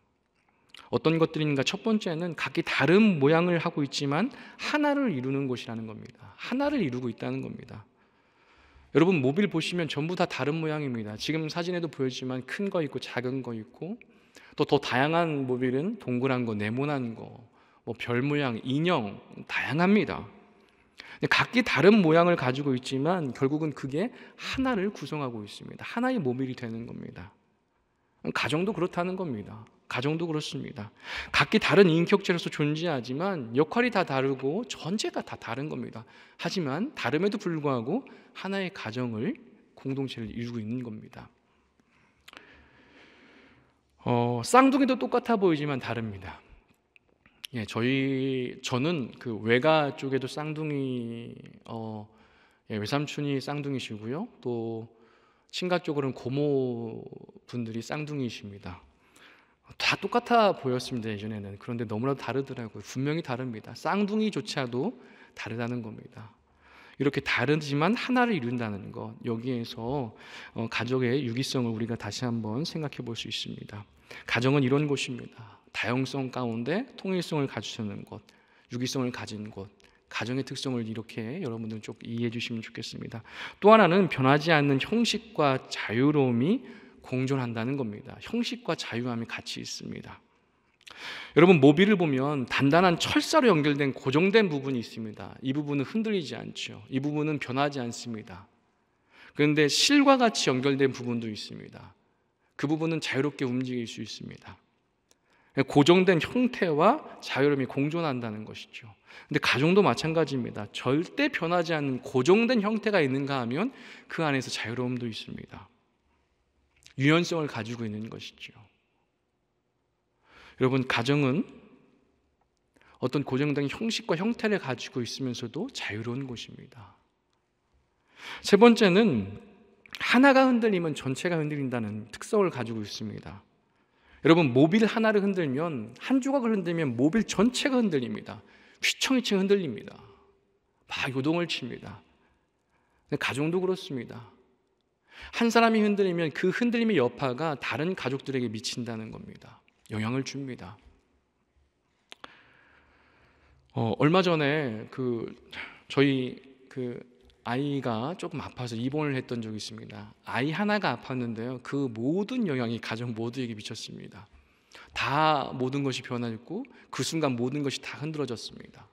어떤 것들인가? 첫 번째는 각기 다른 모양을 하고 있지만 하나를 이루는 것이라는 겁니다. 하나를 이루고 있다는 겁니다. 여러분 모빌 보시면 전부 다 다른 모양입니다. 지금 사진에도 보였지만 큰 거 있고 작은 거 있고, 또 더 다양한 모빌은 동그란 거, 네모난 거, 별 모양, 인형, 다양합니다. 각기 다른 모양을 가지고 있지만 결국은 그게 하나를 구성하고 있습니다. 하나의 모빌이 되는 겁니다. 가정도 그렇다는 겁니다. 가정도 그렇습니다. 각기 다른 인격체로서 존재하지만 역할이 다 다르고 전체가 다 다른 겁니다. 하지만 다름에도 불구하고 하나의 가정을, 공동체를 이루고 있는 겁니다. 쌍둥이도 똑같아 보이지만 다릅니다. 저는 그 외가 쪽에도 쌍둥이, 외삼촌이 쌍둥이시고요, 또 친가 쪽으로는 고모 분들이 쌍둥이십니다. 다 똑같아 보였습니다, 예전에는. 그런데 너무나도 다르더라고요. 분명히 다릅니다. 쌍둥이조차도 다르다는 겁니다. 이렇게 다르지만 하나를 이룬다는 것, 여기에서 가족의 유기성을 우리가 다시 한번 생각해 볼 수 있습니다. 가정은 이런 곳입니다. 다양성 가운데 통일성을 갖추는 것, 유기성을 가진 곳, 가정의 특성을 이렇게 여러분들 좀 이해해 주시면 좋겠습니다. 또 하나는 변하지 않는 형식과 자유로움이 공존한다는 겁니다. 형식과 자유함이 같이 있습니다. 여러분 모빌을 보면 단단한 철사로 연결된 고정된 부분이 있습니다. 이 부분은 흔들리지 않죠. 이 부분은 변하지 않습니다. 그런데 실과 같이 연결된 부분도 있습니다. 그 부분은 자유롭게 움직일 수 있습니다. 고정된 형태와 자유로움이 공존한다는 것이죠. 근데 가정도 마찬가지입니다. 절대 변하지 않는 고정된 형태가 있는가 하면 그 안에서 자유로움도 있습니다. 유연성을 가지고 있는 것이죠. 여러분 가정은 어떤 고정된 형식과 형태를 가지고 있으면서도 자유로운 곳입니다. 세 번째는 하나가 흔들리면 전체가 흔들린다는 특성을 가지고 있습니다. 여러분 모빌 하나를 흔들면, 한 조각을 흔들면 모빌 전체가 흔들립니다. 휘청휘청 흔들립니다. 막 요동을 칩니다. 가정도 그렇습니다. 한 사람이 흔들리면 그 흔들림의 여파가 다른 가족들에게 미친다는 겁니다. 영향을 줍니다. 얼마 전에 저희 아이가 조금 아파서 입원을 했던 적이 있습니다. 아이 하나가 아팠는데요, 그 모든 영향이 가정 모두에게 미쳤습니다. 다 모든 것이 변화했고 그 순간 모든 것이 다 흔들어졌습니다.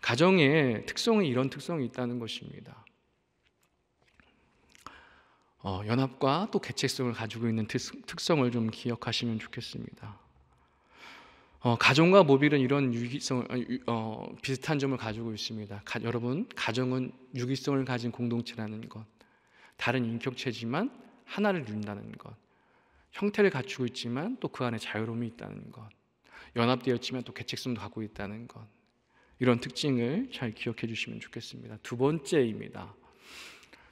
가정의 특성은 이런 특성이 있다는 것입니다. 연합과 또 개체성을 가지고 있는 특성을 좀 기억하시면 좋겠습니다. 가정과 모빌은 이런 비슷한 점을 가지고 있습니다. 여러분 가정은 유기성을 가진 공동체라는 것, 다른 인격체지만 하나를 이룬다는 것, 형태를 갖추고 있지만 또 그 안에 자유로움이 있다는 것, 연합되어 있지만 또 개체성도 갖고 있다는 것, 이런 특징을 잘 기억해 주시면 좋겠습니다. 두 번째입니다.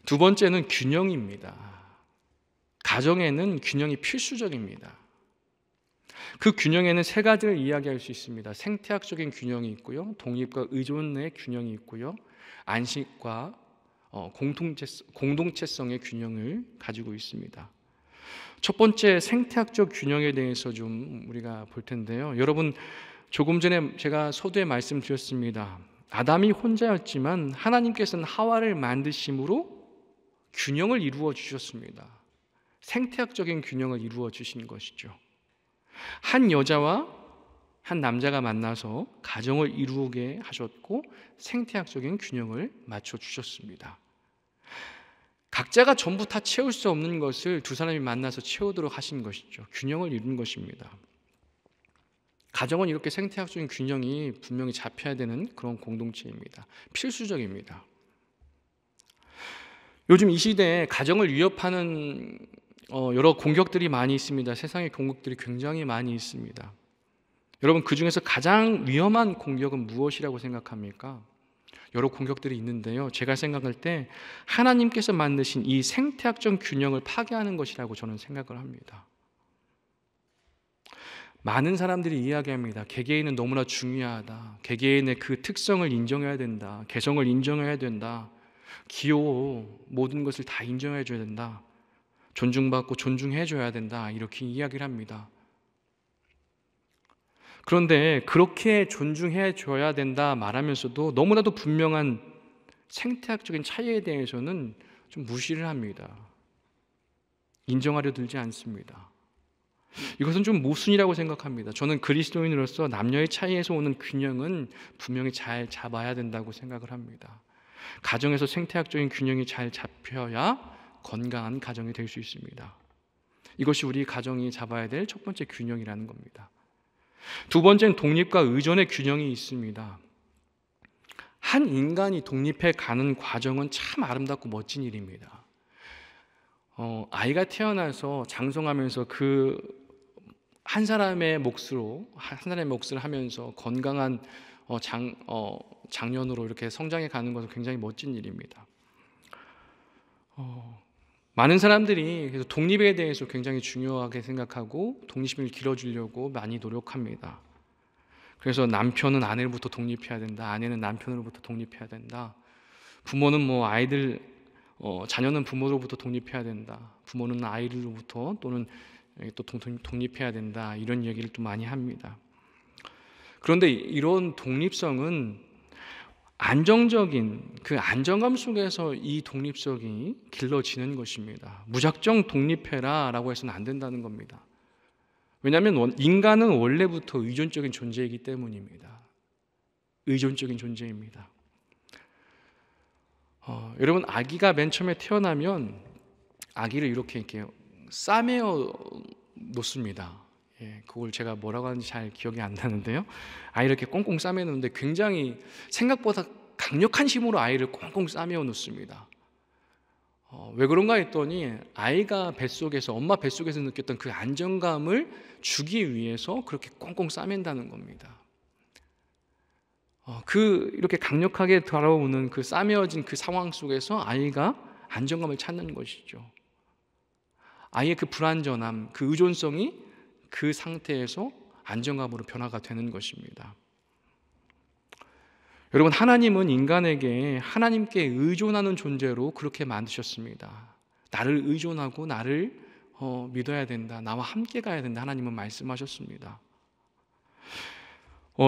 두 번째는 균형입니다. 가정에는 균형이 필수적입니다. 그 균형에는 세 가지를 이야기할 수 있습니다. 생태학적인 균형이 있고요, 독립과 의존의 균형이 있고요, 안식과 공동체성의 균형을 가지고 있습니다. 첫 번째 생태학적 균형에 대해서 좀 우리가 볼 텐데요. 여러분, 조금 전에 제가 서두에 말씀드렸습니다. 아담이 혼자였지만 하나님께서는 하와를 만드심으로 균형을 이루어 주셨습니다. 생태학적인 균형을 이루어 주신 것이죠. 한 여자와 한 남자가 만나서 가정을 이루게 하셨고 생태학적인 균형을 맞춰 주셨습니다. 각자가 전부 다 채울 수 없는 것을 두 사람이 만나서 채우도록 하신 것이죠. 균형을 이룬 것입니다. 가정은 이렇게 생태학적인 균형이 분명히 잡혀야 되는 그런 공동체입니다. 필수적입니다. 요즘 이 시대에 가정을 위협하는 여러 공격들이 많이 있습니다. 세상의 공격들이 굉장히 많이 있습니다. 여러분, 그 중에서 가장 위험한 공격은 무엇이라고 생각합니까? 여러 공격들이 있는데요. 제가 생각할 때 하나님께서 만드신 이 생태학적 균형을 파괴하는 것이라고 저는 생각을 합니다. 많은 사람들이 이야기합니다. 개개인은 너무나 중요하다. 개개인의 그 특성을 인정해야 된다. 개성을 인정해야 된다. 귀여워. 모든 것을 다 인정해 줘야 된다. 존중받고 존중해 줘야 된다. 이렇게 이야기를 합니다. 그런데 그렇게 존중해 줘야 된다 말하면서도 너무나도 분명한 생태학적인 차이에 대해서는 좀 무시를 합니다. 인정하려 들지 않습니다. 이것은 좀 모순이라고 생각합니다. 저는 그리스도인으로서 남녀의 차이에서 오는 균형은 분명히 잘 잡아야 된다고 생각을 합니다. 가정에서 생태학적인 균형이 잘 잡혀야 건강한 가정이 될 수 있습니다. 이것이 우리 가정이 잡아야 될 첫 번째 균형이라는 겁니다. 두 번째는 독립과 의존의 균형이 있습니다. 한 인간이 독립해 가는 과정은 참 아름답고 멋진 일입니다. 아이가 태어나서 장성하면서 그 한 사람의 몫을 하면서 건강한 장년으로 이렇게 성장해 가는 것은 굉장히 멋진 일입니다. 많은 사람들이 그래서 독립에 대해서 굉장히 중요하게 생각하고 독립심을 길러주려고 많이 노력합니다. 그래서 남편은 아내로부터 독립해야 된다. 아내는 남편으로부터 독립해야 된다. 부모는 자녀는 부모로부터 독립해야 된다. 부모는 아이들로부터 또는 또 독립해야 된다. 이런 얘기를 또 많이 합니다. 그런데 이런 독립성은 안정적인 그 안정감 속에서 이 독립성이 길러지는 것입니다. 무작정 독립해라 라고 해서는 안 된다는 겁니다. 왜냐하면 인간은 원래부터 의존적인 존재이기 때문입니다. 의존적인 존재입니다. 여러분, 아기가 맨 처음에 태어나면 아기를 이렇게 싸매어 놓습니다. 그걸 제가 뭐라고 하는지 잘 기억이 안 나는데요. 아이를 이렇게 꽁꽁 싸매 놓는데 굉장히 생각보다 강력한 힘으로 아이를 꽁꽁 싸매어 놓습니다. 왜 그런가 했더니 아이가 엄마 뱃속에서 느꼈던 그 안정감을 주기 위해서 그렇게 꽁꽁 싸맨다는 겁니다. 이렇게 강력하게 다가오는 그 싸매어진 그 상황 속에서 아이가 안정감을 찾는 것이죠. 아이의 그 불안전함, 그 의존성이 그 상태에서 안정감으로 변화가 되는 것입니다. 여러분, 하나님은 인간에게 하나님께 의존하는 존재로 그렇게 만드셨습니다. 나를 의존하고 나를 믿어야 된다. 나와 함께 가야 된다. 하나님은 말씀하셨습니다.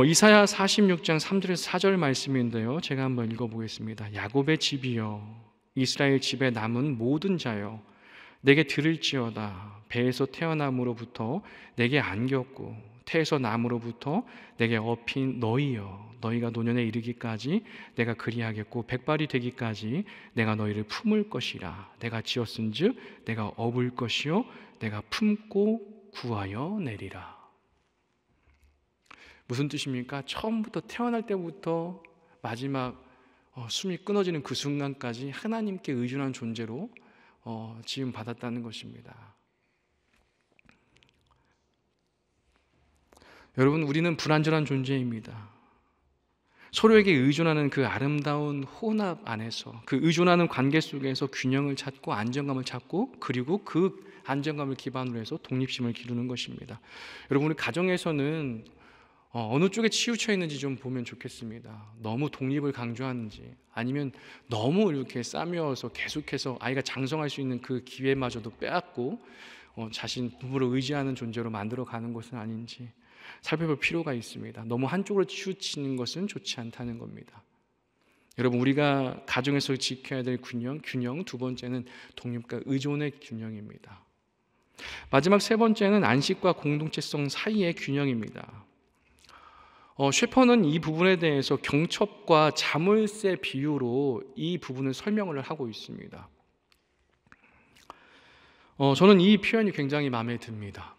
이사야 46장 3절에서 4절 말씀인데요. 제가 한번 읽어보겠습니다. 야곱의 집이여, 이스라엘 집에 남은 모든 자여, 내게 들을지어다. 배에서 태어남으로부터 내게 안겼고 태에서 남으로부터 내게 업힌 너희여, 너희가 노년에 이르기까지 내가 그리하겠고 백발이 되기까지 내가 너희를 품을 것이라. 내가 지었은즉 내가 업을 것이요 내가 품고 구하여 내리라. 무슨 뜻입니까? 처음부터 태어날 때부터 마지막 숨이 끊어지는 그 순간까지 하나님께 의존한 존재로 지음 받았다는 것입니다. 여러분, 우리는 불완전한 존재입니다. 서로에게 의존하는 그 아름다운 혼합 안에서, 그 의존하는 관계 속에서 균형을 찾고 안정감을 찾고, 그리고 그 안정감을 기반으로 해서 독립심을 기르는 것입니다. 여러분, 우리 가정에서는 어느 쪽에 치우쳐 있는지 좀 보면 좋겠습니다. 너무 독립을 강조하는지, 아니면 너무 이렇게 싸매어서 계속해서 아이가 장성할 수 있는 그 기회마저도 빼앗고 자신 부부를 의지하는 존재로 만들어가는 것은 아닌지 살펴볼 필요가 있습니다. 너무 한쪽으로 치우치는 것은 좋지 않다는 겁니다. 여러분, 우리가 가정에서 지켜야 될 균형 두 번째는 독립과 의존의 균형입니다. 마지막 세 번째는 안식과 공동체성 사이의 균형입니다. 셰퍼는 이 부분에 대해서 경첩과 자물쇠 비유로 이 부분을 설명을 하고 있습니다. 저는 이 표현이 굉장히 마음에 듭니다.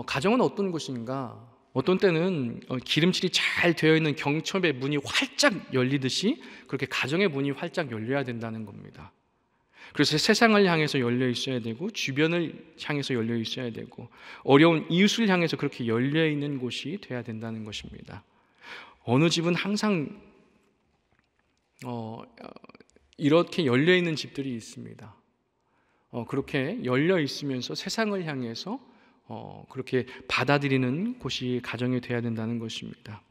가정은 어떤 곳인가? 어떤 때는 기름칠이 잘 되어 있는 경첩의 문이 활짝 열리듯이 그렇게 가정의 문이 활짝 열려야 된다는 겁니다. 그래서 세상을 향해서 열려 있어야 되고 주변을 향해서 열려 있어야 되고 어려운 이웃을 향해서 그렇게 열려 있는 곳이 돼야 된다는 것입니다. 어느 집은 항상 이렇게 열려 있는 집들이 있습니다. 그렇게 열려 있으면서 세상을 향해서 그렇게 받아들이는 곳이 가정이 돼야 된다는 것입니다.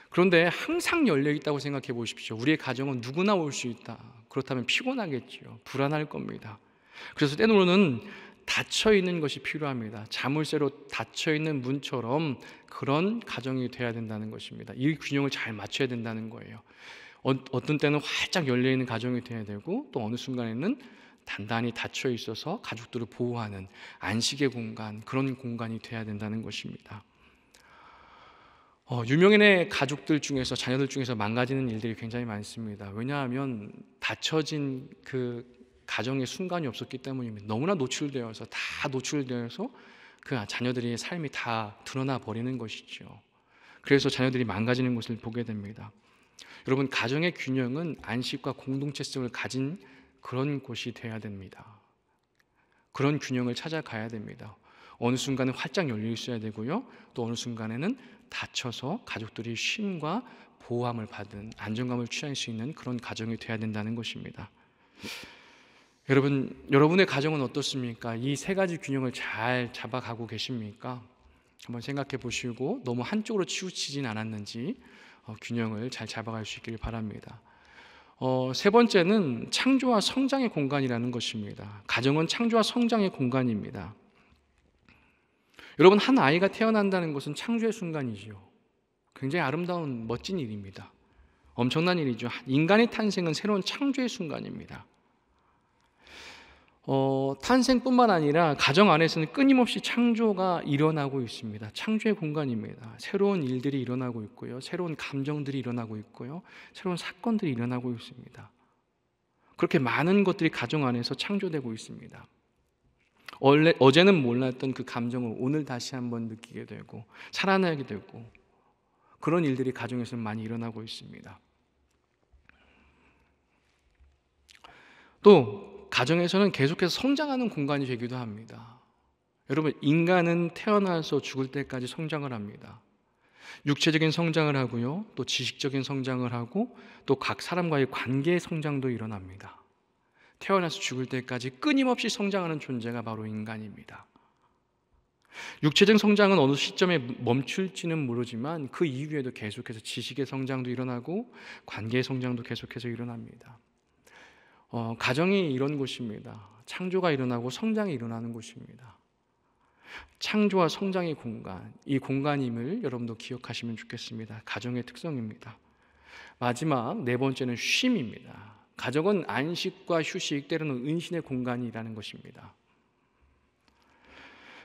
그런데 항상 열려 있다고 생각해 보십시오. 우리의 가정은 누구나 올 수 있다. 그렇다면 피곤하겠지요. 불안할 겁니다. 그래서 때로는 닫혀 있는 것이 필요합니다. 자물쇠로 닫혀 있는 문처럼 그런 가정이 돼야 된다는 것입니다. 이 균형을 잘 맞춰야 된다는 거예요. 어떤 때는 활짝 열려 있는 가정이 돼야 되고 또 어느 순간에는 단단히 닫혀 있어서 가족들을 보호하는 안식의 공간, 그런 공간이 돼야 된다는 것입니다. 유명인의 가족들 중에서, 자녀들 중에서 망가지는 일들이 굉장히 많습니다. 왜냐하면 닫혀진 그 가정의 순간이 없었기 때문입니다. 너무나 노출되어서 그 자녀들의 삶이 다 드러나 버리는 것이죠. 그래서 자녀들이 망가지는 것을 보게 됩니다. 여러분, 가정의 균형은 안식과 공동체성을 가진 그런 곳이 돼야 됩니다. 그런 균형을 찾아가야 됩니다. 어느 순간은 활짝 열려 있어야 되고요. 또 어느 순간에는 닫혀서 가족들이 쉼과 보호함을 받은 안정감을 취할 수 있는 그런 가정이 돼야 된다는 것입니다. 여러분의 가정은 어떻습니까? 이 세 가지 균형을 잘 잡아가고 계십니까? 한번 생각해 보시고 너무 한쪽으로 치우치진 않았는지 균형을 잘 잡아갈 수 있기를 바랍니다. 세 번째는 창조와 성장의 공간이라는 것입니다. 가정은 창조와 성장의 공간입니다. 여러분, 한 아이가 태어난다는 것은 창조의 순간이죠. 굉장히 아름다운 멋진 일입니다. 엄청난 일이죠. 인간의 탄생은 새로운 창조의 순간입니다. 탄생뿐만 아니라 가정 안에서는 끊임없이 창조가 일어나고 있습니다. 창조의 공간입니다. 새로운 일들이 일어나고 있고요. 새로운 감정들이 일어나고 있고요. 새로운 사건들이 일어나고 있습니다. 그렇게 많은 것들이 가정 안에서 창조되고 있습니다. 어제는 몰랐던 그 감정을 오늘 다시 한번 느끼게 되고 살아나게 되고 그런 일들이 가정에서 많이 일어나고 있습니다. 또 가정에서는 계속해서 성장하는 공간이 되기도 합니다. 여러분, 인간은 태어나서 죽을 때까지 성장을 합니다. 육체적인 성장을 하고요, 또 지식적인 성장을 하고 또 각 사람과의 관계의 성장도 일어납니다. 태어나서 죽을 때까지 끊임없이 성장하는 존재가 바로 인간입니다. 육체적 성장은 어느 시점에 멈출지는 모르지만 그 이후에도 계속해서 지식의 성장도 일어나고 관계의 성장도 계속해서 일어납니다. 가정이 이런 곳입니다. 창조가 일어나고 성장이 일어나는 곳입니다. 창조와 성장의 공간, 이 공간임을 여러분도 기억하시면 좋겠습니다. 가정의 특성입니다. 마지막 네 번째는 쉼입니다. 가정은 안식과 휴식, 때로는 은신의 공간이라는 것입니다.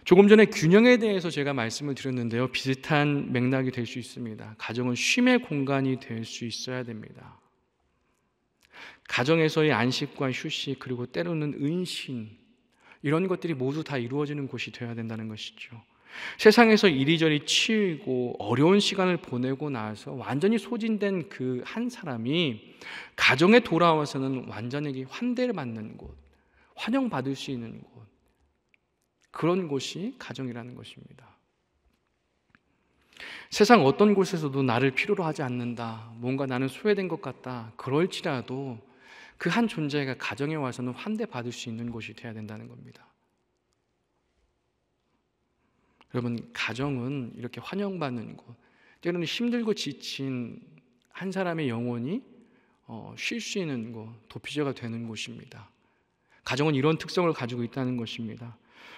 조금 전에 균형에 대해서 제가 말씀을 드렸는데요, 비슷한 맥락이 될 수 있습니다. 가정은 쉼의 공간이 될 수 있어야 됩니다. 가정에서의 안식과 휴식, 그리고 때로는 은신, 이런 것들이 모두 다 이루어지는 곳이 되어야 된다는 것이죠. 세상에서 이리저리 치이고 어려운 시간을 보내고 나서 완전히 소진된 그 한 사람이 가정에 돌아와서는 완전히 환대를 받는 곳, 환영받을 수 있는 곳, 그런 곳이 가정이라는 것입니다. 세상 어떤 곳에서도 나를 필요로 하지 않는다, 뭔가 나는 소외된 것 같다, 그럴지라도 그 한 존재가 가정에 와서는 환대받을 수 있는 곳이 되어야 된다는 겁니다. 여러분, 가정은 이렇게 환영받는 곳, 때로는 힘들고 지친 한 사람의 영혼이 쉴 수 있는 곳, 도피처가 되는 곳입니다. 가정은 이런 특성을 가지고 있다는 것입니다.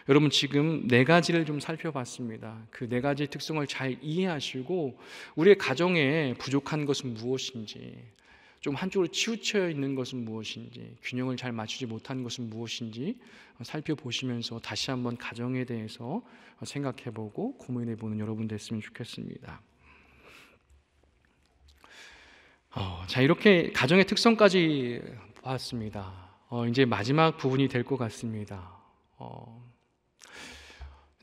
여러분, 지금 네 가지를 좀 살펴봤습니다. 그 네 가지의 특성을 잘 이해하시고 우리의 가정에 부족한 것은 무엇인지, 좀 한쪽으로 치우쳐 있는 것은 무엇인지, 균형을 잘 맞추지 못한 것은 무엇인지 살펴보시면서 다시 한번 가정에 대해서 생각해보고 고민해보는 여러분 됐으면 좋겠습니다. 자, 이렇게 가정의 특성까지 봤습니다. 이제 마지막 부분이 될 것 같습니다.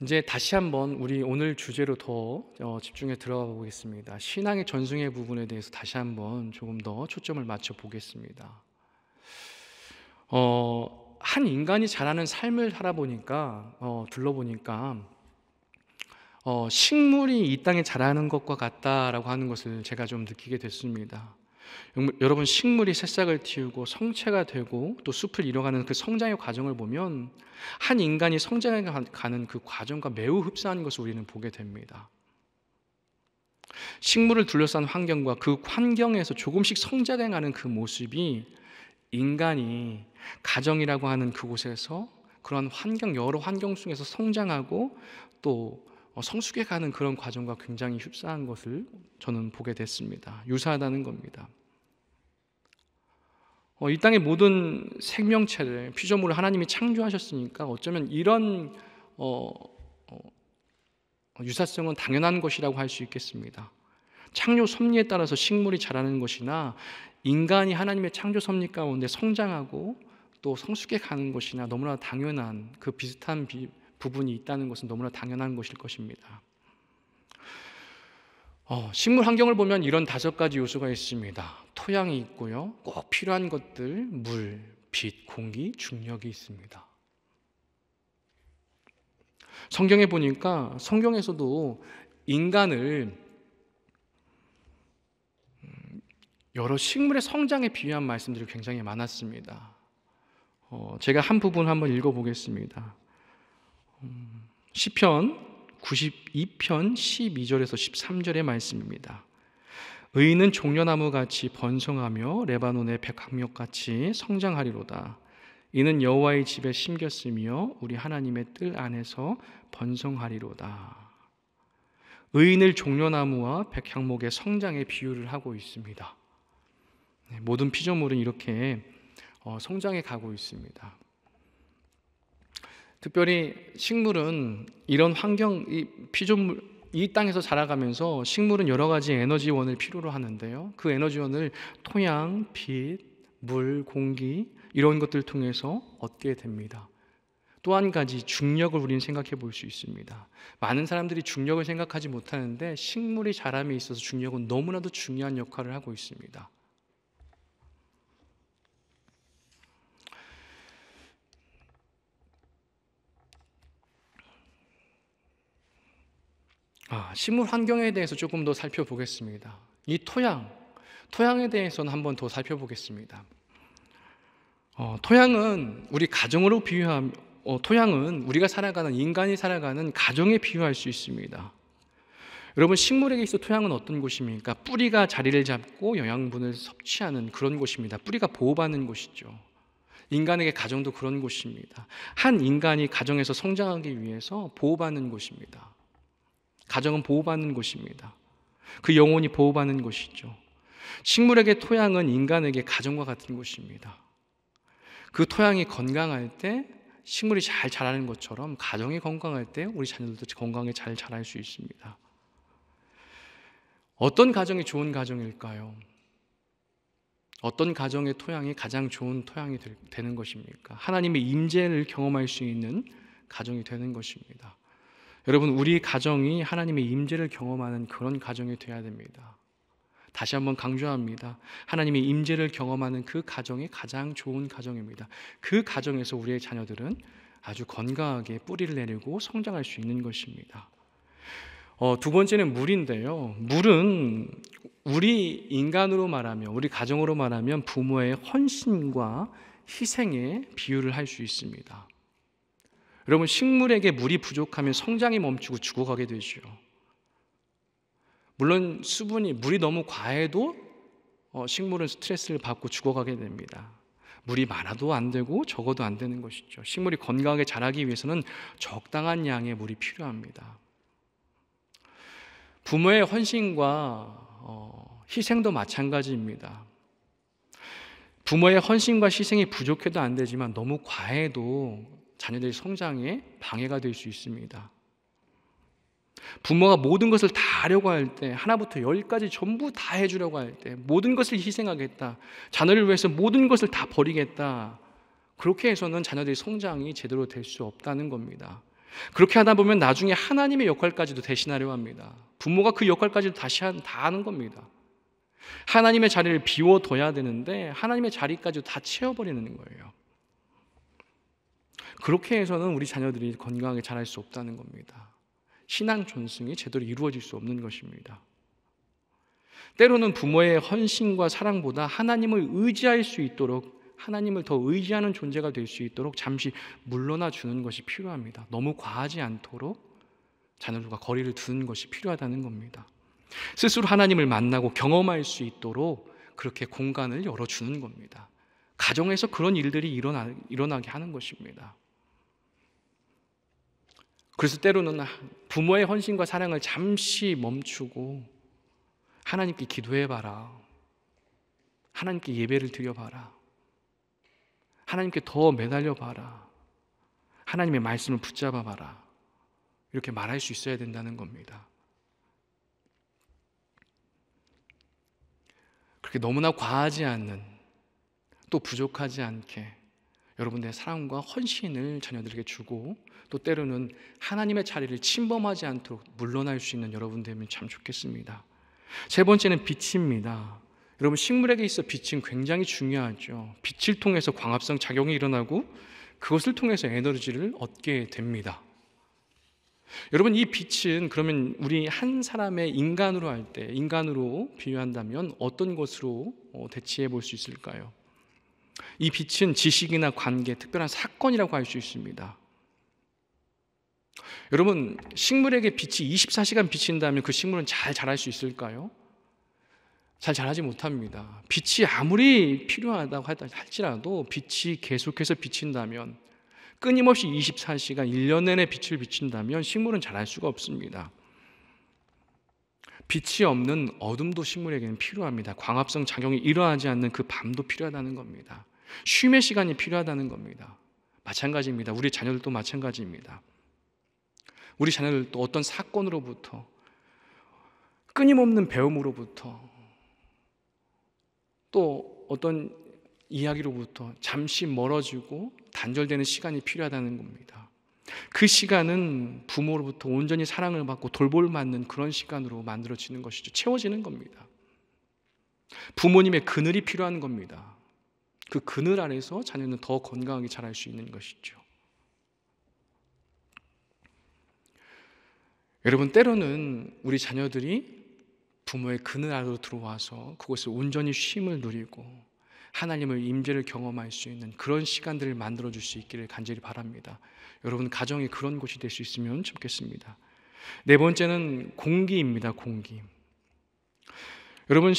이제 다시 한번 우리 오늘 주제로 더 집중해 들어가 보겠습니다. 신앙의 전승의 부분에 대해서 다시 한번 조금 더 초점을 맞춰 보겠습니다. 한 인간이 자라는 삶을 살아보니까 둘러보니까 식물이 이 땅에 자라는 것과 같다라고 하는 것을 제가 좀 느끼게 됐습니다. 여러분, 식물이 새싹을 틔우고 성체가 되고 또 숲을 이뤄가는 그 성장의 과정을 보면 한 인간이 성장해 가는 그 과정과 매우 흡사한 것을 우리는 보게 됩니다. 식물을 둘러싼 환경과 그 환경에서 조금씩 성장해가는 그 모습이 인간이 가정이라고 하는 그곳에서 그런 여러 환경 속에서 성장하고 또 성숙해가는 그런 과정과 굉장히 흡사한 것을 저는 보게 됐습니다. 유사하다는 겁니다. 이 땅의 모든 생명체를 피조물을 하나님이 창조하셨으니까 어쩌면 이런 유사성은 당연한 것이라고 할 수 있겠습니다. 창조 섭리에 따라서 식물이 자라는 것이나 인간이 하나님의 창조 섭리 가운데 성장하고 또 성숙해 가는 것이나 너무나 당연한 그 비슷한 부분이 있다는 것은 너무나 당연한 것일 것입니다. 식물 환경을 보면 이런 5가지 요소가 있습니다. 토양이 있고요, 꼭 필요한 것들, 물, 빛, 공기, 중력이 있습니다. 성경에 보니까 성경에서도 인간을 여러 식물의 성장에 비유한 말씀들이 굉장히 많았습니다. 제가 한 부분 한번 읽어보겠습니다. 시편 92편 12절에서 13절의 말씀입니다. 의인은 종려나무같이 번성하며 레바논의 백합목같이 성장하리로다. 이는 여호와의 집에 심겼으며 우리 하나님의 뜰 안에서 번성하리로다. 의인을 종려나무와 백향목의 성장에 비유를 하고 있습니다. 모든 피조물은 이렇게 성장해 가고 있습니다. 특별히 식물은 이런 환경, 이 땅에서 자라가면서 식물은 여러 가지 에너지원을 필요로 하는데요. 그 에너지원을 토양, 빛, 물, 공기 이런 것들을 통해서 얻게 됩니다. 또 한 가지 중력을 우리는 생각해 볼 수 있습니다. 많은 사람들이 중력을 생각하지 못하는데 식물이 자람에 있어서 중력은 너무나도 중요한 역할을 하고 있습니다. 식물 환경에 대해서 조금 더 살펴보겠습니다. 이 토양에 대해서는 한번 더 살펴보겠습니다. 토양은 우리 가정으로 토양은 우리가 살아가는, 인간이 살아가는 가정에 비유할 수 있습니다. 여러분, 식물에게 있어 토양은 어떤 곳입니까? 뿌리가 자리를 잡고 영양분을 섭취하는 그런 곳입니다. 뿌리가 보호받는 곳이죠. 인간에게 가정도 그런 곳입니다. 한 인간이 가정에서 성장하기 위해서 보호받는 곳입니다. 가정은 보호받는 곳입니다. 그 영혼이 보호받는 곳이죠. 식물에게 토양은 인간에게 가정과 같은 곳입니다. 그 토양이 건강할 때 식물이 잘 자라는 것처럼 가정이 건강할 때 우리 자녀들도 건강하게 잘 자랄 수 있습니다. 어떤 가정이 좋은 가정일까요? 어떤 가정의 토양이 가장 좋은 토양이 되는 것입니까? 하나님의 임재를 경험할 수 있는 가정이 되는 것입니다. 여러분, 우리 가정이 하나님의 임재를 경험하는 그런 가정이 되어야 됩니다. 다시 한번 강조합니다. 하나님의 임재를 경험하는 그 가정이 가장 좋은 가정입니다. 그 가정에서 우리의 자녀들은 아주 건강하게 뿌리를 내리고 성장할 수 있는 것입니다. 두 번째는 물인데요. 물은 우리 인간으로 말하면, 우리 가정으로 말하면 부모의 헌신과 희생에 비유를 할 수 있습니다. 여러분, 식물에게 물이 부족하면 성장이 멈추고 죽어가게 되죠. 물론 물이 너무 과해도 식물은 스트레스를 받고 죽어가게 됩니다. 물이 많아도 안 되고 적어도 안 되는 것이죠. 식물이 건강하게 자라기 위해서는 적당한 양의 물이 필요합니다. 부모의 헌신과 희생도 마찬가지입니다. 부모의 헌신과 희생이 부족해도 안 되지만 너무 과해도 자녀들의 성장에 방해가 될 수 있습니다. 부모가 모든 것을 다 하려고 할 때, 하나부터 열까지 전부 다 해주려고 할 때, 모든 것을 희생하겠다, 자녀를 위해서 모든 것을 다 버리겠다, 그렇게 해서는 자녀들의 성장이 제대로 될 수 없다는 겁니다. 그렇게 하다 보면 나중에 하나님의 역할까지도 대신하려고 합니다. 부모가 그 역할까지도 다 하는 겁니다. 하나님의 자리를 비워둬야 되는데 하나님의 자리까지도 다 채워버리는 거예요. 그렇게 해서는 우리 자녀들이 건강하게 자랄 수 없다는 겁니다. 신앙 존승이 제대로 이루어질 수 없는 것입니다. 때로는 부모의 헌신과 사랑보다 하나님을 의지할 수 있도록, 하나님을 더 의지하는 존재가 될 수 있도록 잠시 물러나 주는 것이 필요합니다. 너무 과하지 않도록 자녀들과 거리를 두는 것이 필요하다는 겁니다. 스스로 하나님을 만나고 경험할 수 있도록 그렇게 공간을 열어주는 겁니다. 가정에서 그런 일들이 일어나게 하는 것입니다. 그래서 때로는 부모의 헌신과 사랑을 잠시 멈추고 하나님께 기도해봐라, 하나님께 예배를 드려봐라, 하나님께 더 매달려봐라, 하나님의 말씀을 붙잡아봐라, 이렇게 말할 수 있어야 된다는 겁니다. 그렇게 너무나 과하지 않는, 또 부족하지 않게 여러분들의 사랑과 헌신을 자녀들에게 주고, 또 때로는 하나님의 자리를 침범하지 않도록 물러날 수 있는 여러분 되면 참 좋겠습니다. 세 번째는 빛입니다. 여러분, 식물에게 있어 빛은 굉장히 중요하죠. 빛을 통해서 광합성 작용이 일어나고 그것을 통해서 에너지를 얻게 됩니다. 여러분, 이 빛은 그러면 우리 한 사람의 인간으로 할 때, 인간으로 비유한다면 어떤 것으로 대치해 볼 수 있을까요? 이 빛은 지식이나 관계, 특별한 사건이라고 할 수 있습니다. 여러분, 식물에게 빛이 24시간 비친다면 그 식물은 잘 자랄 수 있을까요? 잘 자라지 못합니다. 빛이 아무리 필요하다고 할지라도 빛이 계속해서 비친다면, 끊임없이 24시간 1년 내내 빛을 비친다면 식물은 자랄 수가 없습니다. 빛이 없는 어둠도 식물에게는 필요합니다. 광합성 작용이 일어나지 않는 그 밤도 필요하다는 겁니다. 쉼의 시간이 필요하다는 겁니다. 마찬가지입니다. 우리 자녀들도 마찬가지입니다. 우리 자녀들도 어떤 사건으로부터, 끊임없는 배움으로부터, 또 어떤 이야기로부터 잠시 멀어지고 단절되는 시간이 필요하다는 겁니다. 그 시간은 부모로부터 온전히 사랑을 받고 돌봄을 받는 그런 시간으로 만들어지는 것이죠. 채워지는 겁니다. 부모님의 그늘이 필요한 겁니다. 그 그늘 안에서 자녀는 더 건강하게 자랄 수 있는 것이죠. 여러분, 때로는 우리 자녀들이 부모의 그늘 안으로 들어와서 그곳에 온전히 쉼을 누리고 하나님의 임재를 경험할 수 있는 그런 시간들을 만들어줄 수 있기를 간절히 바랍니다. 여러분, 가정이 그런 곳이 될 수 있으면 좋겠습니다. 네 번째는 공기입니다. 공기. 여러분,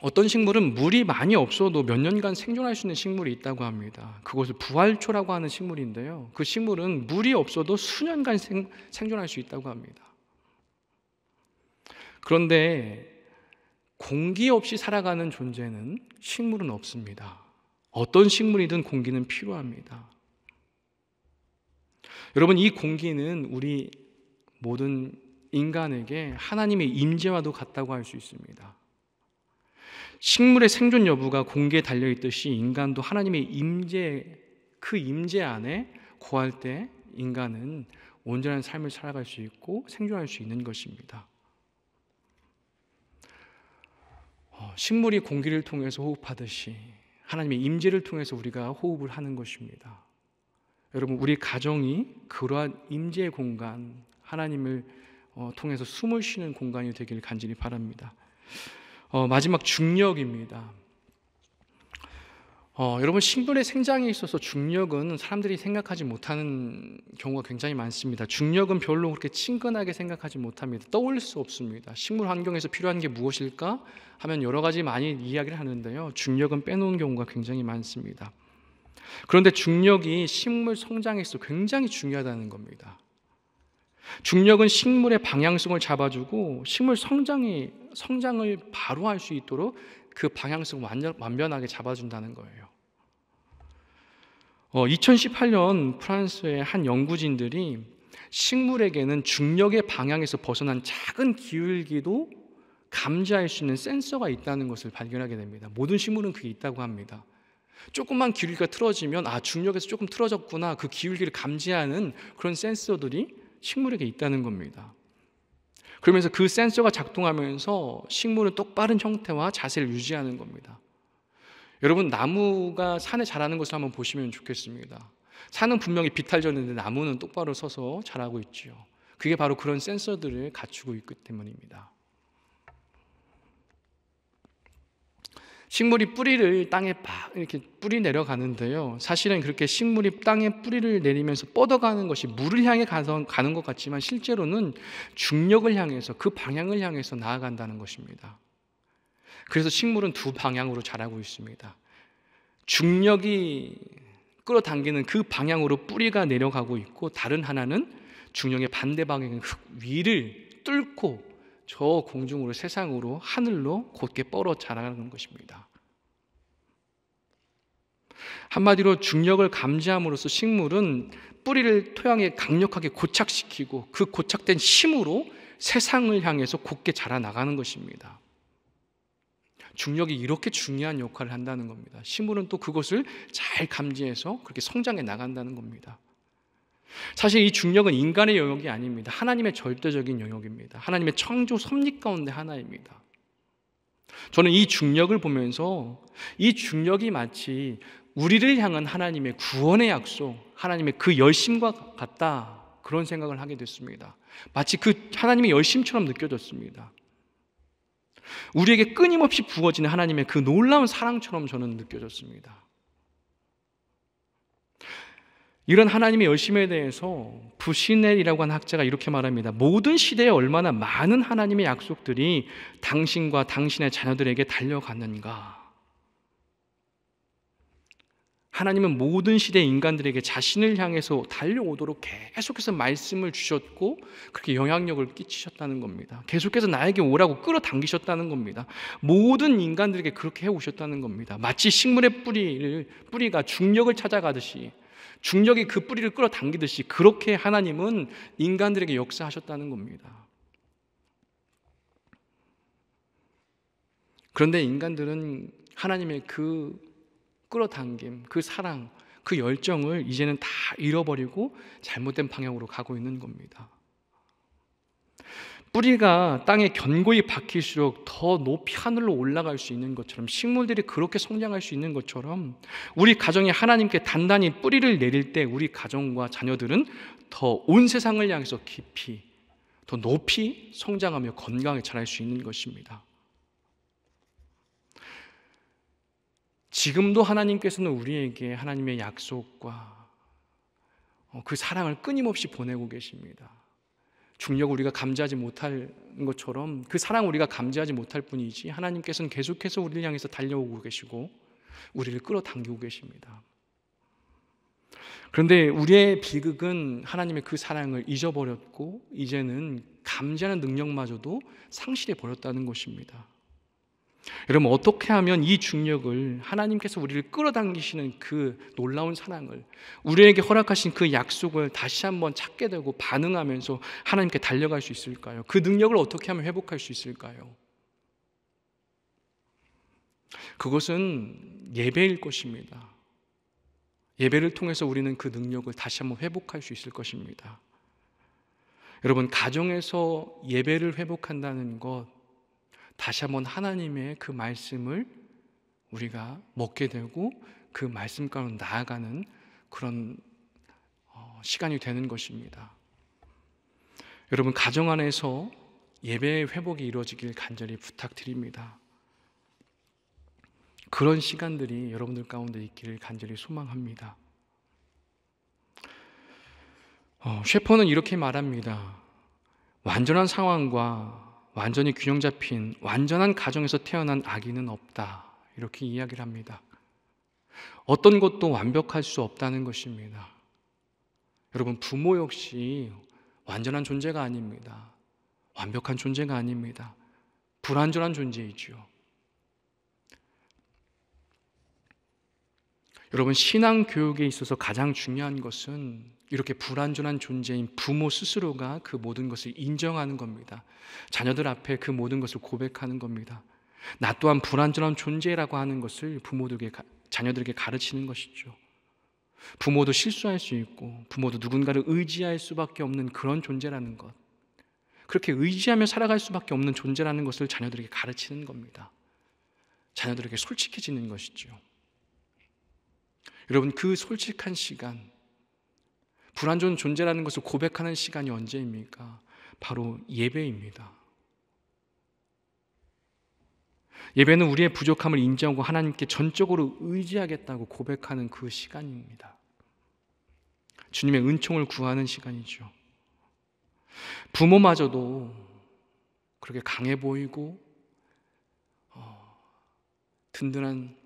어떤 식물은 물이 많이 없어도 몇 년간 생존할 수 있는 식물이 있다고 합니다. 그것을 부활초라고 하는 식물인데요, 그 식물은 물이 없어도 수년간 생존할 수 있다고 합니다. 그런데 공기 없이 살아가는 존재는 식물은 없습니다. 어떤 식물이든 공기는 필요합니다. 여러분, 이 공기는 우리 모든 인간에게 하나님의 임재와도 같다고 할 수 있습니다. 식물의 생존 여부가 공기에 달려있듯이 인간도 하나님의 임재, 그 임재 안에 거할 때 인간은 온전한 삶을 살아갈 수 있고 생존할 수 있는 것입니다. 식물이 공기를 통해서 호흡하듯이 하나님의 임재를 통해서 우리가 호흡을 하는 것입니다. 여러분, 우리 가정이 그러한 임재의 공간, 하나님을 통해서 숨을 쉬는 공간이 되길 간절히 바랍니다. 마지막 중력입니다. 여러분, 식물의 생장에 있어서 중력은 사람들이 생각하지 못하는 경우가 굉장히 많습니다. 중력은 별로 그렇게 친근하게 생각하지 못합니다. 떠올릴 수 없습니다. 식물 환경에서 필요한 게 무엇일까 하면 여러 가지 많이 이야기를 하는데요, 중력은 빼놓은 경우가 굉장히 많습니다. 그런데 중력이 식물 성장에 있어 굉장히 중요하다는 겁니다. 중력은 식물의 방향성을 잡아주고 식물 성장을 바로 할 수 있도록 그 방향성을 완전하게 잡아준다는 거예요. 2018년 프랑스의 한 연구진들이 식물에게는 중력의 방향에서 벗어난 작은 기울기도 감지할 수 있는 센서가 있다는 것을 발견하게 됩니다. 모든 식물은 그게 있다고 합니다. 조금만 기울기가 틀어지면 중력에서 조금 틀어졌구나, 그 기울기를 감지하는 그런 센서들이 식물에게 있다는 겁니다. 그러면서 그 센서가 작동하면서 식물은 똑바른 형태와 자세를 유지하는 겁니다. 여러분, 나무가 산에 자라는 것을 한번 보시면 좋겠습니다. 산은 분명히 비탈졌는데 나무는 똑바로 서서 자라고 있지요. 그게 바로 그런 센서들을 갖추고 있기 때문입니다. 식물이 뿌리를 땅에 이렇게 뿌리 내려가는데요, 사실은 그렇게 식물이 땅에 뿌리를 내리면서 뻗어가는 것이 물을 향해 가는 것 같지만 실제로는 중력을 향해서, 그 방향을 향해서 나아간다는 것입니다. 그래서 식물은 두 방향으로 자라고 있습니다. 중력이 끌어당기는 그 방향으로 뿌리가 내려가고 있고, 다른 하나는 중력의 반대 방향의 흙 위를 뚫고 저 공중으로, 세상으로, 하늘로 곧게 뻗어 자라는 것입니다. 한마디로 중력을 감지함으로써 식물은 뿌리를 토양에 강력하게 고착시키고 그 고착된 힘으로 세상을 향해서 곧게 자라나가는 것입니다. 중력이 이렇게 중요한 역할을 한다는 겁니다. 식물은 또 그것을 잘 감지해서 그렇게 성장해 나간다는 겁니다. 사실 이 중력은 인간의 영역이 아닙니다. 하나님의 절대적인 영역입니다. 하나님의 창조 섭리 가운데 하나입니다. 저는 이 중력을 보면서 이 중력이 마치 우리를 향한 하나님의 구원의 약속, 하나님의 그 열심과 같다, 그런 생각을 하게 됐습니다. 마치 그 하나님의 열심처럼 느껴졌습니다. 우리에게 끊임없이 부어지는 하나님의 그 놀라운 사랑처럼 저는 느껴졌습니다. 이런 하나님의 열심에 대해서 부시넬이라고 하는 학자가 이렇게 말합니다. 모든 시대에 얼마나 많은 하나님의 약속들이 당신과 당신의 자녀들에게 달려갔는가. 하나님은 모든 시대의 인간들에게 자신을 향해서 달려오도록 계속해서 말씀을 주셨고 그렇게 영향력을 끼치셨다는 겁니다. 계속해서 나에게 오라고 끌어당기셨다는 겁니다. 모든 인간들에게 그렇게 해오셨다는 겁니다. 마치 식물의 뿌리가 중력을 찾아가듯이, 중력이 그 뿌리를 끌어당기듯이 그렇게 하나님은 인간들에게 역사하셨다는 겁니다. 그런데 인간들은 하나님의 그 끌어당김, 그 사랑, 그 열정을 이제는 다 잃어버리고 잘못된 방향으로 가고 있는 겁니다. 뿌리가 땅에 견고히 박힐수록 더 높이 하늘로 올라갈 수 있는 것처럼, 식물들이 그렇게 성장할 수 있는 것처럼, 우리 가정이 하나님께 단단히 뿌리를 내릴 때 우리 가정과 자녀들은 더 온 세상을 향해서 깊이, 더 높이 성장하며 건강하게 자랄 수 있는 것입니다. 지금도 하나님께서는 우리에게 하나님의 약속과 그 사랑을 끊임없이 보내고 계십니다. 중력을 우리가 감지하지 못할 것처럼 그 사랑을 우리가 감지하지 못할 뿐이지, 하나님께서는 계속해서 우리를 향해서 달려오고 계시고 우리를 끌어당기고 계십니다. 그런데 우리의 비극은 하나님의 그 사랑을 잊어버렸고 이제는 감지하는 능력마저도 상실해 버렸다는 것입니다. 여러분, 어떻게 하면 이 중력을, 하나님께서 우리를 끌어당기시는 그 놀라운 사랑을, 우리에게 허락하신 그 약속을 다시 한번 찾게 되고 반응하면서 하나님께 달려갈 수 있을까요? 그 능력을 어떻게 하면 회복할 수 있을까요? 그것은 예배일 것입니다. 예배를 통해서 우리는 그 능력을 다시 한번 회복할 수 있을 것입니다. 여러분, 가정에서 예배를 회복한다는 것, 다시 한번 하나님의 그 말씀을 우리가 먹게 되고 그 말씀 가운데 나아가는 그런 시간이 되는 것입니다. 여러분, 가정 안에서 예배의 회복이 이루어지길 간절히 부탁드립니다. 그런 시간들이 여러분들 가운데 있기를 간절히 소망합니다. 셰퍼는 이렇게 말합니다. 완전한 상황과 완전히 균형 잡힌 완전한 가정에서 태어난 아기는 없다. 이렇게 이야기를 합니다. 어떤 것도 완벽할 수 없다는 것입니다. 여러분, 부모 역시 완전한 존재가 아닙니다. 완벽한 존재가 아닙니다. 불완전한 존재이죠. 여러분, 신앙 교육에 있어서 가장 중요한 것은 이렇게 불완전한 존재인 부모 스스로가 그 모든 것을 인정하는 겁니다. 자녀들 앞에 그 모든 것을 고백하는 겁니다. 나 또한 불완전한 존재라고 하는 것을 자녀들에게 가르치는 것이죠. 부모도 실수할 수 있고 부모도 누군가를 의지할 수밖에 없는 그런 존재라는 것, 그렇게 의지하며 살아갈 수밖에 없는 존재라는 것을 자녀들에게 가르치는 겁니다. 자녀들에게 솔직해지는 것이죠. 여러분, 그 솔직한 시간, 불완전 존재라는 것을 고백하는 시간이 언제입니까? 바로 예배입니다. 예배는 우리의 부족함을 인정하고 하나님께 전적으로 의지하겠다고 고백하는 그 시간입니다. 주님의 은총을 구하는 시간이죠. 부모마저도 그렇게 강해 보이고 든든한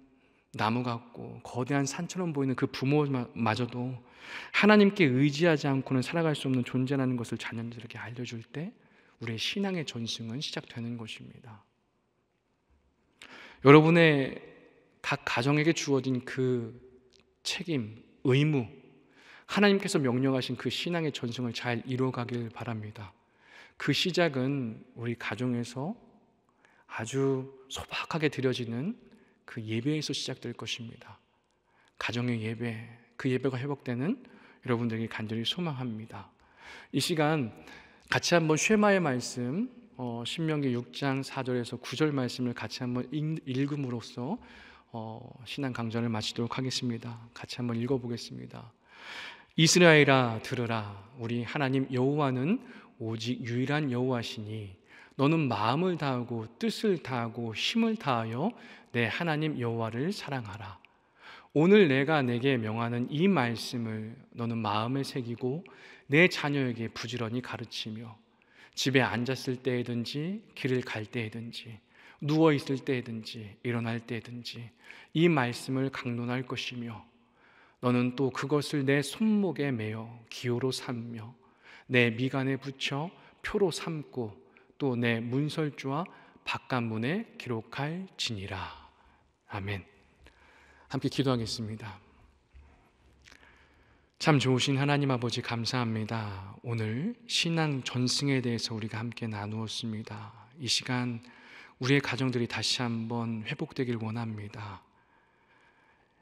나무 같고 거대한 산처럼 보이는 그 부모마저도 하나님께 의지하지 않고는 살아갈 수 없는 존재라는 것을 자녀들에게 알려줄 때 우리의 신앙의 전승은 시작되는 것입니다. 여러분의 각 가정에게 주어진 그 책임, 의무, 하나님께서 명령하신 그 신앙의 전승을 잘 이루어가길 바랍니다. 그 시작은 우리 가정에서 아주 소박하게 드려지는 그 예배에서 시작될 것입니다. 가정의 예배, 그 예배가 회복되는 여러분들에게 간절히 소망합니다. 이 시간 같이 한번 쉐마의 말씀, 신명기 6장 4절에서 9절 말씀을 같이 한번 읽음으로써 신앙 강좌를 마치도록 하겠습니다. 같이 한번 읽어보겠습니다. 이스라엘아 들으라. 우리 하나님 여호와는 오직 유일한 여호와시니 너는 마음을 다하고 뜻을 다하고 힘을 다하여 내 하나님 여호와를 사랑하라. 오늘 내가 내게 명하는 이 말씀을 너는 마음에 새기고 내 자녀에게 부지런히 가르치며 집에 앉았을 때에든지 길을 갈 때에든지 누워 있을 때에든지 일어날 때에든지 이 말씀을 강론할 것이며 너는 또 그것을 내 손목에 매어 기호로 삼며 내 미간에 붙여 표로 삼고 또 내 문설주와 바깥문에 기록할지니라. 아멘. 함께 기도하겠습니다. 참 좋으신 하나님 아버지, 감사합니다. 오늘 신앙 전승에 대해서 우리가 함께 나누었습니다. 이 시간 우리의 가정들이 다시 한번 회복되길 원합니다.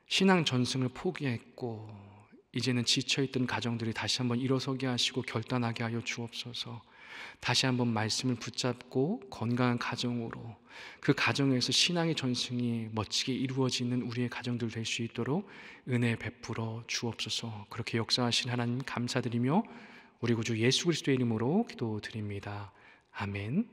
신앙 전승을 포기했고 이제는 지쳐있던 가정들이 다시 한번 일어서게 하시고 결단하게 하여 주옵소서. 다시 한번 말씀을 붙잡고 건강한 가정으로 그 가정에서 신앙의 전승이 멋지게 이루어지는 우리의 가정들 될 수 있도록 은혜 베풀어 주옵소서. 그렇게 역사하신 하나님 감사드리며 우리 구주 예수 그리스도의 이름으로 기도드립니다. 아멘.